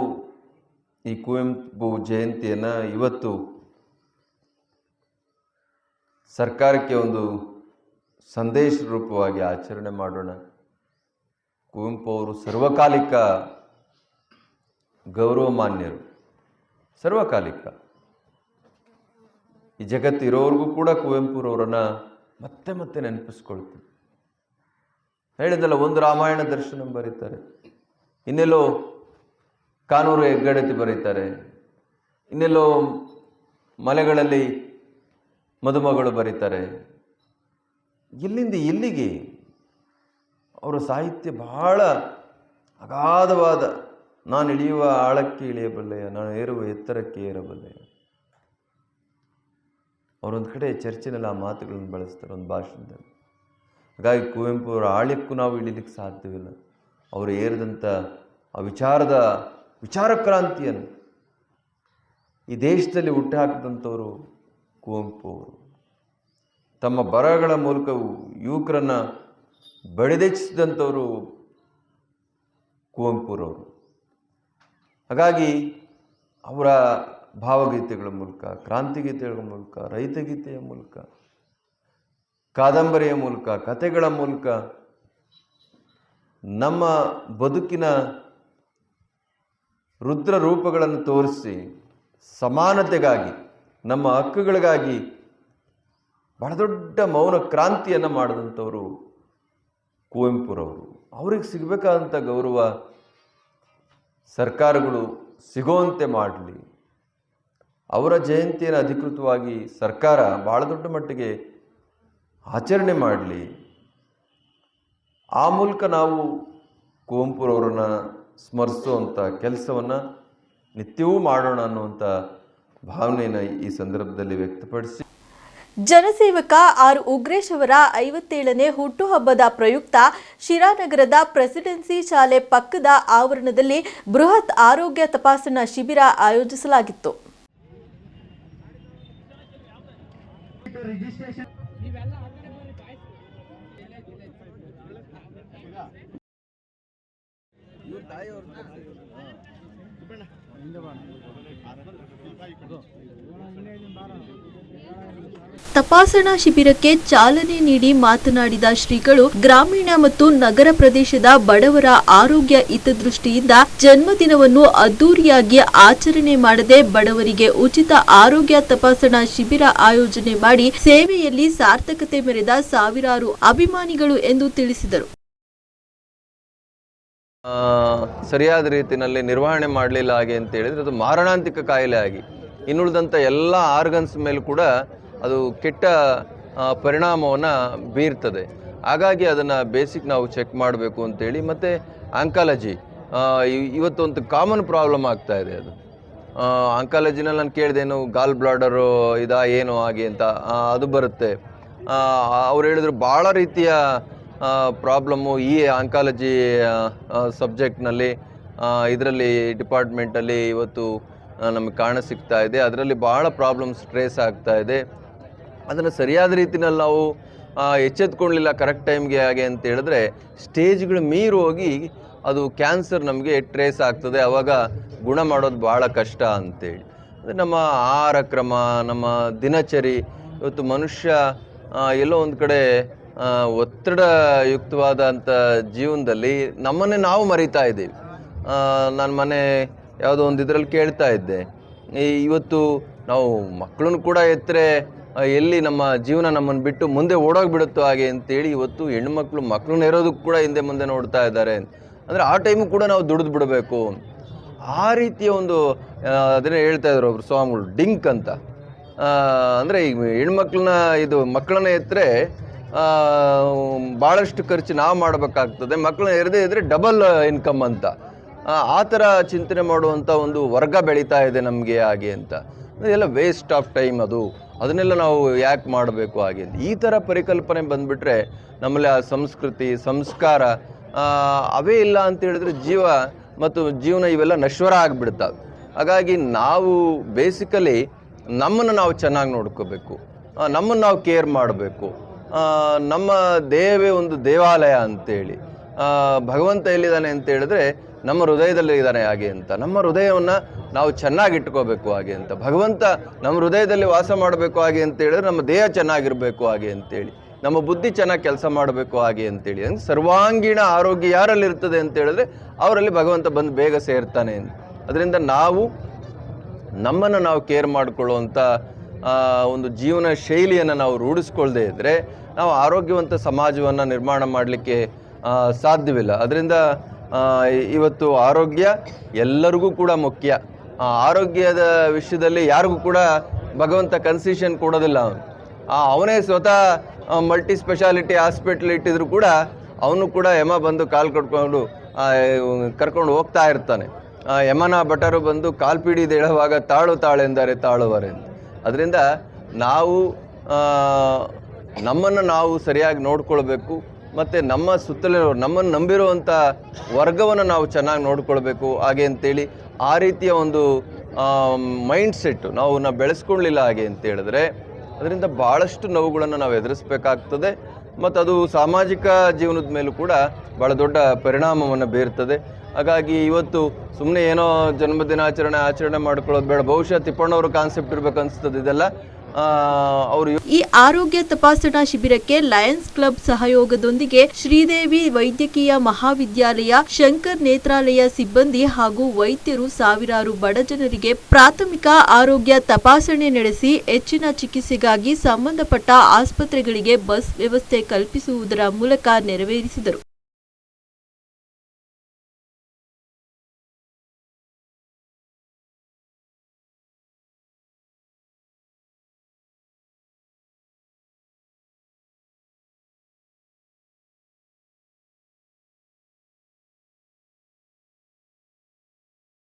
ಈ ಕುವೆಂಪು ಜಯಂತಿಯನ್ನು ಇವತ್ತು ಸರ್ಕಾರಕ್ಕೆ ಒಂದು ಸಂದೇಶ ರೂಪವಾಗಿ ಆಚರಣೆ ಮಾಡೋಣ. ಕುವೆಂಪು ಅವರು ಸರ್ವಕಾಲಿಕ ಗೌರವಮಾನ್ಯರು, ಸರ್ವಕಾಲಿಕ. ಈ ಜಗತ್ತು ಇರೋರಿಗೂ ಕೂಡ ಕುವೆಂಪುರವರನ್ನು ಮತ್ತೆ ಮತ್ತೆ ನೆನಪಿಸ್ಕೊಳ್ತೀವಿ. ಹೇಳಿದಲ್ಲ, ಒಂದು ರಾಮಾಯಣ ದರ್ಶನ ಬರೀತಾರೆ, ಇನ್ನೆಲ್ಲೋ ಕಾನೂರು ಹೆಗ್ಗಡತಿ ಬರೀತಾರೆ, ಇನ್ನೆಲ್ಲೋ ಮಲೆಗಳಲ್ಲಿ ಮದುಮಗಳು ಬರೀತಾರೆ. ಎಲ್ಲಿಂದ ಎಲ್ಲಿಗೆ ಅವರ ಸಾಹಿತ್ಯ ಬಹಳ ಅಗಾಧವಾದ. ನಾನು ಇಳಿಯುವ ಆಳಕ್ಕೆ ಇಳಿಯಬಲ್ಲೆಯ, ನಾನು ಏರುವ ಎತ್ತರಕ್ಕೆ ಏರಬಲ್ಲೆಯ. ಅವರೊಂದು ಕಡೆ ಚರ್ಚಿನಲ್ಲಿ ಆ ಮಾತುಗಳನ್ನು ಬಳಸ್ತಾರೆ ಒಂದು ಭಾಷಣದಲ್ಲಿ. ಹಾಗಾಗಿ ಕುವೆಂಪು ಅವರ ಆಳಕ್ಕೂ ನಾವು ಇಳಿಲಿಕ್ಕೆ ಸಾಧ್ಯವಿಲ್ಲ. ಅವರು ಏರಿದಂಥ ಆ ವಿಚಾರ ಕ್ರಾಂತಿಯನ್ನು ಈ ದೇಶದಲ್ಲಿ ಹುಟ್ಟುಹಾಕಿದಂಥವರು ಕುವೆಂಪು ಅವರು. ತಮ್ಮ ಬರಹಗಳ ಮೂಲಕ ಯುವಕರನ್ನು ಬಡಿದೆಚ್ಚಿದಂಥವರು ಕುವೆಂಪುರವರು. ಹಾಗಾಗಿ ಅವರ ಭಾವಗೀತೆಗಳ ಮೂಲಕ, ಕ್ರಾಂತಿಗೀತೆಗಳ ಮೂಲಕ, ರೈತಗೀತೆಯ ಮೂಲಕ, ಕಾದಂಬರಿಯ ಮೂಲಕ, ಕಥೆಗಳ ಮೂಲಕ ನಮ್ಮ ಬದುಕಿನ ರುದ್ರ ರೂಪಗಳನ್ನು ತೋರಿಸಿ ಸಮಾನತೆಗಾಗಿ, ನಮ್ಮ ಹಕ್ಕುಗಳಿಗಾಗಿ ಬಹಳ ದೊಡ್ಡ ಮೌನ ಕ್ರಾಂತಿಯನ್ನು ಮಾಡಿದಂಥವರು ಕುವೆಂಪುರವರು. ಅವ್ರಿಗೆ ಸಿಗಬೇಕಾದಂಥ ಗೌರವ ಸರ್ಕಾರಗಳು ಸಿಗೋವಂತೆ ಮಾಡಲಿ. ಅವರ ಜಯಂತಿಯನ್ನು ಅಧಿಕೃತವಾಗಿ ಸರ್ಕಾರ ಬಹಳ ದೊಡ್ಡ ಮಟ್ಟಿಗೆ ಆಚರಣೆ ಮಾಡಲಿ. ಆ ಮೂಲಕ ನಾವು ಕುವೆಂಪುರವರನ್ನು ಸ್ಮರಿಸುವಂಥ ಕೆಲಸವನ್ನು ನಿತ್ಯವೂ ಮಾಡೋಣ ಅನ್ನುವಂಥ ಭಾವನೆಯನ್ನು ಈ ಸಂದರ್ಭದಲ್ಲಿ ವ್ಯಕ್ತಪಡಿಸಿ, ಜನಸೇವಕ ಆರ್ ಉಗ್ರೇಶ್ ಅವರ 57ನೇ ಹುಟ್ಟುಹಬ್ಬದ ಪ್ರಯುಕ್ತ ಶಿರಾನಗರದ ಪ್ರೆಸಿಡೆನ್ಸಿ ಶಾಲೆ ಪಕ್ಕದ ಆವರಣದಲ್ಲಿ ಬೃಹತ್ ಆರೋಗ್ಯ ತಪಾಸಣಾ ಶಿಬಿರ ಆಯೋಜಿಸಲಾಗಿತ್ತು. ತಪಾಸಣಾ ಶಿಬಿರಕ್ಕೆ ಚಾಲನೆ ನೀಡಿ ಮಾತನಾಡಿದ ಶ್ರೀಗಳು, ಗ್ರಾಮೀಣ ಮತ್ತು ನಗರ ಪ್ರದೇಶದ ಬಡವರ ಆರೋಗ್ಯ ಹಿತದೃಷ್ಟಿಯಿಂದ ಜನ್ಮದಿನವನ್ನು ಅದ್ದೂರಿಯಾಗಿ ಆಚರಣೆ ಮಾಡದೆ ಬಡವರಿಗೆ ಉಚಿತ ಆರೋಗ್ಯ ತಪಾಸಣಾ ಶಿಬಿರ ಆಯೋಜನೆ ಮಾಡಿ ಸೇವೆಯಲ್ಲಿ ಸಾರ್ಥಕತೆ ಮೆರೆದ ಸಾವಿರಾರು ಅಭಿಮಾನಿಗಳು ಎಂದು ತಿಳಿಸಿದರು. ಸರಿಯಾದ ರೀತಿಯಲ್ಲಿ ನಿರ್ವಹಣೆ ಮಾಡಲಿಲ್ಲ ಹಾಗೆ ಅಂತ ಹೇಳಿದರೆ ಅದು ಮಾರಣಾಂತಿಕ ಕಾಯಿಲೆ ಆಗಿ ಇನ್ನುಳಿದಂಥ ಎಲ್ಲ ಆರ್ಗನ್ಸ್ ಮೇಲೂ ಕೂಡ ಅದು ಕೆಟ್ಟ ಪರಿಣಾಮವನ್ನು ಬೀರ್ತದೆ. ಹಾಗಾಗಿ ಅದನ್ನು ಬೇಸಿಕ್ ನಾವು ಚೆಕ್ ಮಾಡಬೇಕು ಅಂತೇಳಿ. ಮತ್ತು ಆಂಕಾಲಜಿ ಇವತ್ತು ಒಂದು ಕಾಮನ್ ಪ್ರಾಬ್ಲಮ್ ಆಗ್ತಾ ಇದೆ. ಅದು ಆಂಕಾಲಜಿನಲ್ಲಿ ನಾನು ಕೇಳಿದೇನು ಗಾಲ್ ಬ್ಲಾಡರು ಇದಾ ಏನು ಹಾಗೆ ಅಂತ, ಅದು ಬರುತ್ತೆ. ಅವ್ರು ಹೇಳಿದ್ರು ಭಾಳ ರೀತಿಯ ಪ್ರಾಬ್ಲಮ್ಮು ಈ ಆಂಕಾಲಜಿ ಸಬ್ಜೆಕ್ಟ್ನಲ್ಲಿ ಇದರಲ್ಲಿ ಡಿಪಾರ್ಟ್ಮೆಂಟಲ್ಲಿ ಇವತ್ತು ನಮಗೆ ಕಾಣಸಿಗ್ತಾ ಇದೆ. ಅದರಲ್ಲಿ ಭಾಳ ಪ್ರಾಬ್ಲಮ್ಸ್ ಟ್ರೇಸ್ ಆಗ್ತಾ ಇದೆ. ಅದನ್ನು ಸರಿಯಾದ ರೀತಿಯಲ್ಲಿ ನಾವು ಎಚ್ಚೆತ್ಕೊಳ್ಳಲಿಲ್ಲ ಕರೆಕ್ಟ್ ಟೈಮ್ಗೆ ಹಾಗೆ ಅಂತ ಹೇಳಿದ್ರೆ ಸ್ಟೇಜ್ಗಳು ಮೀರಿ ಹೋಗಿ ಅದು ಕ್ಯಾನ್ಸರ್ ನಮಗೆ ಟ್ರೇಸ್ ಆಗ್ತದೆ. ಆವಾಗ ಗುಣ ಮಾಡೋದು ಭಾಳ ಕಷ್ಟ ಅಂತೇಳಿ. ಅಂದರೆ ನಮ್ಮ ಆಹಾರ ಕ್ರಮ, ನಮ್ಮ ದಿನಚರಿ, ಇವತ್ತು ಮನುಷ್ಯ ಎಲ್ಲೋ ಒಂದು ಕಡೆ ಒತ್ತಡಯುಕ್ತವಾದಂಥ ಜೀವನದಲ್ಲಿ ನಮ್ಮನ್ನೇ ನಾವು ಮರಿತಾ ಇದ್ದೀವಿ. ನಾನು ಮೊನ್ನೆ ಯಾವುದೋ ಒಂದು ಇದರಲ್ಲಿ ಕೇಳ್ತಾ ಇದ್ದೆ, ಇವತ್ತು ನಾವು ಮಕ್ಕಳನ್ನು ಕೂಡ ಎತ್ತರೆ ಎಲ್ಲಿ ನಮ್ಮ ಜೀವನ ನಮ್ಮನ್ನು ಬಿಟ್ಟು ಮುಂದೆ ಓಡೋಗಿಬಿಡುತ್ತೋ ಹಾಗೆ ಅಂತೇಳಿ ಇವತ್ತು ಹೆಣ್ಮಕ್ಳು ಮಕ್ಕಳನ್ನ ಇರೋದಕ್ಕೆ ಕೂಡ ಹಿಂದೆ ಮುಂದೆ ನೋಡ್ತಾ ಇದ್ದಾರೆ. ಅಂದರೆ ಆ ಟೈಮು ಕೂಡ ನಾವು ದುಡಿದು ಬಿಡಬೇಕು, ಆ ರೀತಿಯ ಒಂದು ಅದನ್ನೇ ಹೇಳ್ತಾ ಇದ್ರು ಒಬ್ರು ಸ್ವಾಮಿಗಳು, ಡಿಂಕ್ ಅಂತ. ಅಂದರೆ ಈಗ ಹೆಣ್ಮಕ್ಳನ್ನ ಇದು ಮಕ್ಕಳನ್ನ ಎತ್ತರೆ ಭಾಳಷ್ಟು ಖರ್ಚು ನಾವು ಮಾಡಬೇಕಾಗ್ತದೆ, ಮಕ್ಕಳನ್ನ ಎರದೇ ಇದ್ದರೆ ಡಬಲ್ ಇನ್ಕಮ್ ಅಂತ, ಆ ಥರ ಚಿಂತನೆ ಮಾಡುವಂಥ ಒಂದು ವರ್ಗ ಬೆಳೀತಾ ಇದೆ ನಮಗೆ ಹಾಗೆ ಅಂತ. ಎಲ್ಲ ವೇಸ್ಟ್ ಆಫ್ ಟೈಮ್ ಅದನ್ನೆಲ್ಲ ನಾವು ಯಾಕೆ ಮಾಡಬೇಕು ಹಾಗೆ ಅಂತ ಈ ಥರ ಪರಿಕಲ್ಪನೆ ಬಂದುಬಿಟ್ರೆ ನಮ್ಮಲ್ಲಿ ಆ ಸಂಸ್ಕೃತಿ ಸಂಸ್ಕಾರ ಅವೇ ಇಲ್ಲ ಅಂತ ಹೇಳಿದ್ರೆ ಜೀವನ ಇವೆಲ್ಲ ನಶ್ವರ ಆಗಿಬಿಡ್ತಾವೆ. ಹಾಗಾಗಿ ನಾವು ಬೇಸಿಕಲಿ ನಮ್ಮನ್ನು ನಾವು ಚೆನ್ನಾಗಿ ನೋಡ್ಕೋಬೇಕು, ನಮ್ಮನ್ನು ನಾವು ಕೇರ್ ಮಾಡಬೇಕು. ನಮ್ಮ ದೇಹವೇ ಒಂದು ದೇವಾಲಯ ಅಂತೇಳಿ, ಭಗವಂತ ಎಲ್ಲಿದ್ದಾನೆ ಅಂತ ಹೇಳಿದ್ರೆ ನಮ್ಮ ಹೃದಯದಲ್ಲಿ ಇದ್ದಾನೆ ಹಾಗೆ ಅಂತ. ನಮ್ಮ ಹೃದಯವನ್ನು ನಾವು ಚೆನ್ನಾಗಿ ಇಟ್ಕೋಬೇಕು ಹಾಗೆ ಅಂತ. ಭಗವಂತ ನಮ್ಮ ಹೃದಯದಲ್ಲಿ ವಾಸ ಮಾಡಬೇಕು ಹಾಗೆ ಅಂತ ಹೇಳಿದ್ರೆ ನಮ್ಮ ದೇಹ ಚೆನ್ನಾಗಿರಬೇಕು ಹಾಗೆ ಅಂತೇಳಿ. ನಮ್ಮ ಬುದ್ಧಿ ಚೆನ್ನಾಗಿ ಕೆಲಸ ಮಾಡಬೇಕು ಹಾಗೆ ಅಂತೇಳಿ. ಅಂದರೆ ಸರ್ವಾಂಗೀಣ ಆರೋಗ್ಯ ಯಾರಲ್ಲಿರ್ತದೆ ಅಂತ ಹೇಳಿದ್ರೆ ಅವರಲ್ಲಿ ಭಗವಂತ ಬಂದು ಬೇಗ ಸೇರ್ತಾನೆ ಅಂತ. ಅದರಿಂದ ನಾವು ನಮ್ಮನ್ನು ನಾವು ಕೇರ್ ಮಾಡಿಕೊಳ್ಳುವಂಥ ಒಂದು ಜೀವನ ಶೈಲಿಯನ್ನು ನಾವು ರೂಢಿಸ್ಕೊಳ್ದೇ ಇದ್ದರೆ ನಾವು ಆರೋಗ್ಯವಂತ ಸಮಾಜವನ್ನು ನಿರ್ಮಾಣ ಮಾಡಲಿಕ್ಕೆ ಸಾಧ್ಯವಿಲ್ಲ. ಅದರಿಂದ ಇವತ್ತು ಆರೋಗ್ಯ ಎಲ್ಲರಿಗೂ ಕೂಡ ಮುಖ್ಯ. ಆರೋಗ್ಯದ ವಿಷಯದಲ್ಲಿ ಯಾರಿಗೂ ಕೂಡ ಭಗವಂತ ಕನ್ಸೆಷನ್ ಕೊಡೋದಿಲ್ಲ. ಅವನೇ ಸ್ವತಃ ಮಲ್ಟಿ ಸ್ಪೆಷಾಲಿಟಿ ಹಾಸ್ಪಿಟ್ಲ್ ಇಟ್ಟಿದ್ರು ಕೂಡ ಅವನು ಕೂಡ ಯಮ ಬಂದು ಕಾಲು ಕರ್ಕೊಂಡು ಹೋಗ್ತಾ ಇರ್ತಾನೆ. ಯಮನ ಭಟರು ಬಂದು ಕಾಲ್ಪಿಡಿ ಹೇಳುವಾಗ ತಾಳೆಂದರೆ ತಾಳುವರೆ ಅಂತ. ಅದರಿಂದ ನಾವು ನಮ್ಮನ್ನು ನಾವು ಸರಿಯಾಗಿ ನೋಡ್ಕೊಳ್ಬೇಕು ಮತ್ತು ನಮ್ಮ ಸುತ್ತಲಿರೋ ನಮ್ಮನ್ನು ನಂಬಿರುವಂಥ ವರ್ಗವನ್ನು ನಾವು ಚೆನ್ನಾಗಿ ನೋಡ್ಕೊಳ್ಬೇಕು ಹಾಗೆ ಅಂತೇಳಿ ಆ ರೀತಿಯ ಒಂದು ಮೈಂಡ್ಸೆಟ್ಟು ನಾವು ಬೆಳೆಸ್ಕೊಳ್ಳಿಲ್ಲ ಹಾಗೆ ಅಂತ ಹೇಳಿದ್ರೆ ಅದರಿಂದ ಭಾಳಷ್ಟು ನೋವುಗಳನ್ನು ನಾವು ಎದುರಿಸಬೇಕಾಗ್ತದೆ ಮತ್ತು ಅದು ಸಾಮಾಜಿಕ ಜೀವನದ ಮೇಲೂ ಕೂಡ ಭಾಳ ದೊಡ್ಡ ಪರಿಣಾಮವನ್ನು ಬೀರ್ತದೆ. ಹಾಗಾಗಿ ಇವತ್ತು ಸುಮ್ಮನೆ ಏನೋ ಆಚರಣೆ ಮಾಡ್ಕೊಳ್ಳೋದು ಬೇಡ. ಬಹುಶಃ ತಿಪ್ಪಣ್ಣವ್ರ ಕಾನ್ಸೆಪ್ಟ್ ಇರಬೇಕು ಅನಿಸ್ತದೆ ಇದೆಲ್ಲ. ಈ ಆರೋಗ್ಯ ತಪಾಸಣಾ ಶಿಬಿರಕ್ಕೆ ಲಯನ್ಸ್ ಕ್ಲಬ್ ಸಹಯೋಗದೊಂದಿಗೆ ಶ್ರೀದೇವಿ ವೈದ್ಯಕೀಯ ಮಹಾವಿದ್ಯಾಲಯ, ಶಂಕರ್ ನೇತ್ರಾಲಯ ಸಿಬ್ಬಂದಿ ಹಾಗೂ ವೈದ್ಯರು ಸಾವಿರಾರು ಬಡಜನರಿಗೆ ಪ್ರಾಥಮಿಕ ಆರೋಗ್ಯ ತಪಾಸಣೆ ನಡೆಸಿ ಹೆಚ್ಚಿನ ಚಿಕಿತ್ಸೆಗಾಗಿ ಸಂಬಂಧಪಟ್ಟ ಆಸ್ಪತ್ರೆಗಳಿಗೆ ಬಸ್ ವ್ಯವಸ್ಥೆ ಕಲ್ಪಿಸುವುದರ ಮೂಲಕ ನೆರವೇರಿಸಿದರು.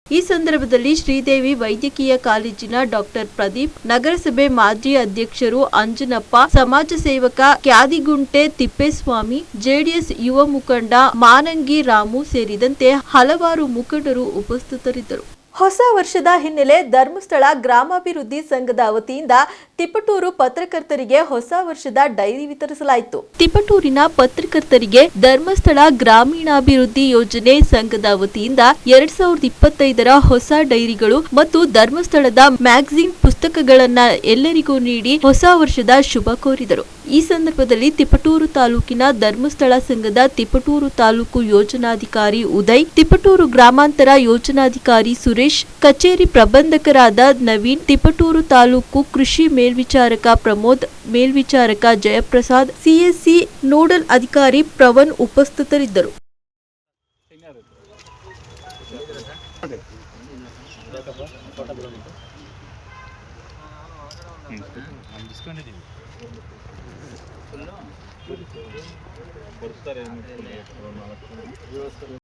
ಈ ಸಂದರ್ಭದಲ್ಲಿ ಶ್ರೀದೇವಿ ವೈದ್ಯಕೀಯ ಕಾಲೇಜಿನ ಡಾಕ್ಟರ್ ಪ್ರದೀಪ್, ನಗರಸಭೆ ಮಾಜಿ ಅಧ್ಯಕ್ಷರು ಅಂಜನಪ್ಪ, ಸಮಾಜ ಸೇವಕ ಕ್ಯಾದಿಗುಂಟೆ ತಿಪ್ಪೇಸ್ವಾಮಿ, ಜೆಡಿಎಸ್ ಯುವ ಮುಖಂಡ ಮಾನಂಗಿ ರಾಮು ಸೇರಿದಂತೆ ಹಲವಾರು ಮುಖಂಡರು ಉಪಸ್ಥಿತರಿದ್ದರು. ಹೊಸ ವರ್ಷದ ಹಿನ್ನೆಲೆ ಧರ್ಮಸ್ಥಳ ಗ್ರಾಮಾಭಿವೃದ್ಧಿ ಸಂಘದ ವತಿಯಿಂದ ತಿಪಟೂರು ಪತ್ರಕರ್ತರಿಗೆ ಹೊಸ ವರ್ಷದ ಡೈರಿ ವಿತರಿಸಲಾಯಿತು. ತಿಪಟೂರಿನ ಪತ್ರಕರ್ತರಿಗೆ ಧರ್ಮಸ್ಥಳ ಗ್ರಾಮೀಣಾಭಿವೃದ್ಧಿ ಯೋಜನೆ ಸಂಘದ ವತಿಯಿಂದ 2025ರ ಹೊಸ ಡೈರಿಗಳು ಮತ್ತು ಧರ್ಮಸ್ಥಳದ ಮ್ಯಾಗಝಿನ್ ಪುಸ್ತಕಗಳನ್ನ ಎಲ್ಲರಿಗೂ ನೀಡಿ ಹೊಸ ವರ್ಷದ ಶುಭ ಕೋರಿದರು. ಈ ಸಂದರ್ಭದಲ್ಲಿ ತಿಪಟೂರು ತಾಲೂಕಿನ ಧರ್ಮಸ್ಥಳ ಸಂಘದ ತಿಪಟೂರು ತಾಲೂಕು ಯೋಜನಾಧಿಕಾರಿ ಉದಯ್, ತಿಪಟೂರು ಗ್ರಾಮಾಂತರ ಯೋಜನಾಧಿಕಾರಿ ಸುರೇಶ್, ಕಚೇರಿ ಪ್ರಬಂಧಕರಾದ ನವೀನ್, ತಿಪಟೂರು ತಾಲೂಕು ಕೃಷಿ ಮೇಲ್ವಿಚಾರಕ ಪ್ರಮೋದ್, ಮೇಲ್ವಿಚಾರಕ ಜಯಪ್ರಸಾದ್, ಸಿಎಸ್ಸಿ ನೋಡಲ್ ಅಧಿಕಾರಿ ಪ್ರವನ್ ಉಪಸ್ಥಿತರಿದ್ದರು.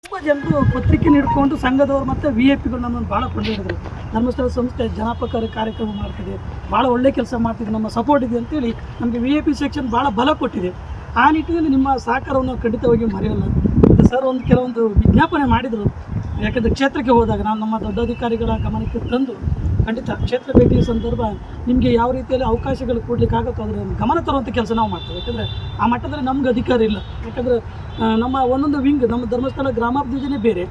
ತುಂಬ ಜನರು ಪತ್ರಿಕೆ ನೀಡಿಕೊಂಡು ಸಂಘದವರು ಮತ್ತು VIP ಗಳು ನಮ್ಮನ್ನು ಭಾಳ ಕೊಂಡೊಯ್ದರು. ಧರ್ಮಸ್ಥಳ ಸಂಸ್ಥೆ ಜನಪರ ಕಾರ್ಯಕ್ರಮ ಮಾಡ್ತಿದೆ, ಭಾಳ ಒಳ್ಳೆ ಕೆಲಸ ಮಾಡ್ತಿದೆ, ನಮ್ಮ ಸಪೋರ್ಟ್ ಇದೆ ಅಂತೇಳಿ ನಮಗೆ VIP ಸೆಕ್ಷನ್ ಭಾಳ ಬಲ ಕೊಟ್ಟಿದೆ. ಆ ನಿಟ್ಟಿನಲ್ಲಿ ನಿಮ್ಮ ಸಹಕಾರವನ್ನು ಖಂಡಿತವಾಗಿ ಮರೆಯಲ್ಲ. ಸರ್ ಕೆಲವೊಂದು ವಿಜ್ಞಾಪನೆ ಮಾಡಿದರು. ಯಾಕೆಂದರೆ ಕ್ಷೇತ್ರಕ್ಕೆ ಹೋದಾಗ ನಾನು ನಮ್ಮ ದೊಡ್ಡಾಧಿಕಾರಿಗಳ ಗಮನಕ್ಕೆ ತಂದು ಖಂಡಿತ ಕ್ಷೇತ್ರ ಭೇಟಿಯ ಸಂದರ್ಭ ನಿಮಗೆ ಯಾವ ರೀತಿಯಲ್ಲಿ ಅವಕಾಶಗಳು ಕೊಡಲಿಕ್ಕಾಗುತ್ತೋ ಅದರ ಗಮನ ತರುವಂಥ ಕೆಲಸ ನಾವು ಮಾಡ್ತೇವೆ. ಯಾಕಂದರೆ ಆ ಮಟ್ಟದಲ್ಲಿ ನಮ್ಗೆ ಅಧಿಕಾರ ಇಲ್ಲ. ಯಾಕಂದರೆ ನಮ್ಮ ಒಂದೊಂದು ವಿಂಗ್, ನಮ್ಮ ಧರ್ಮಸ್ಥಳ ಗ್ರಾಮಾಭಿವೃದ್ಧಿನೇ ಬೇರೆ,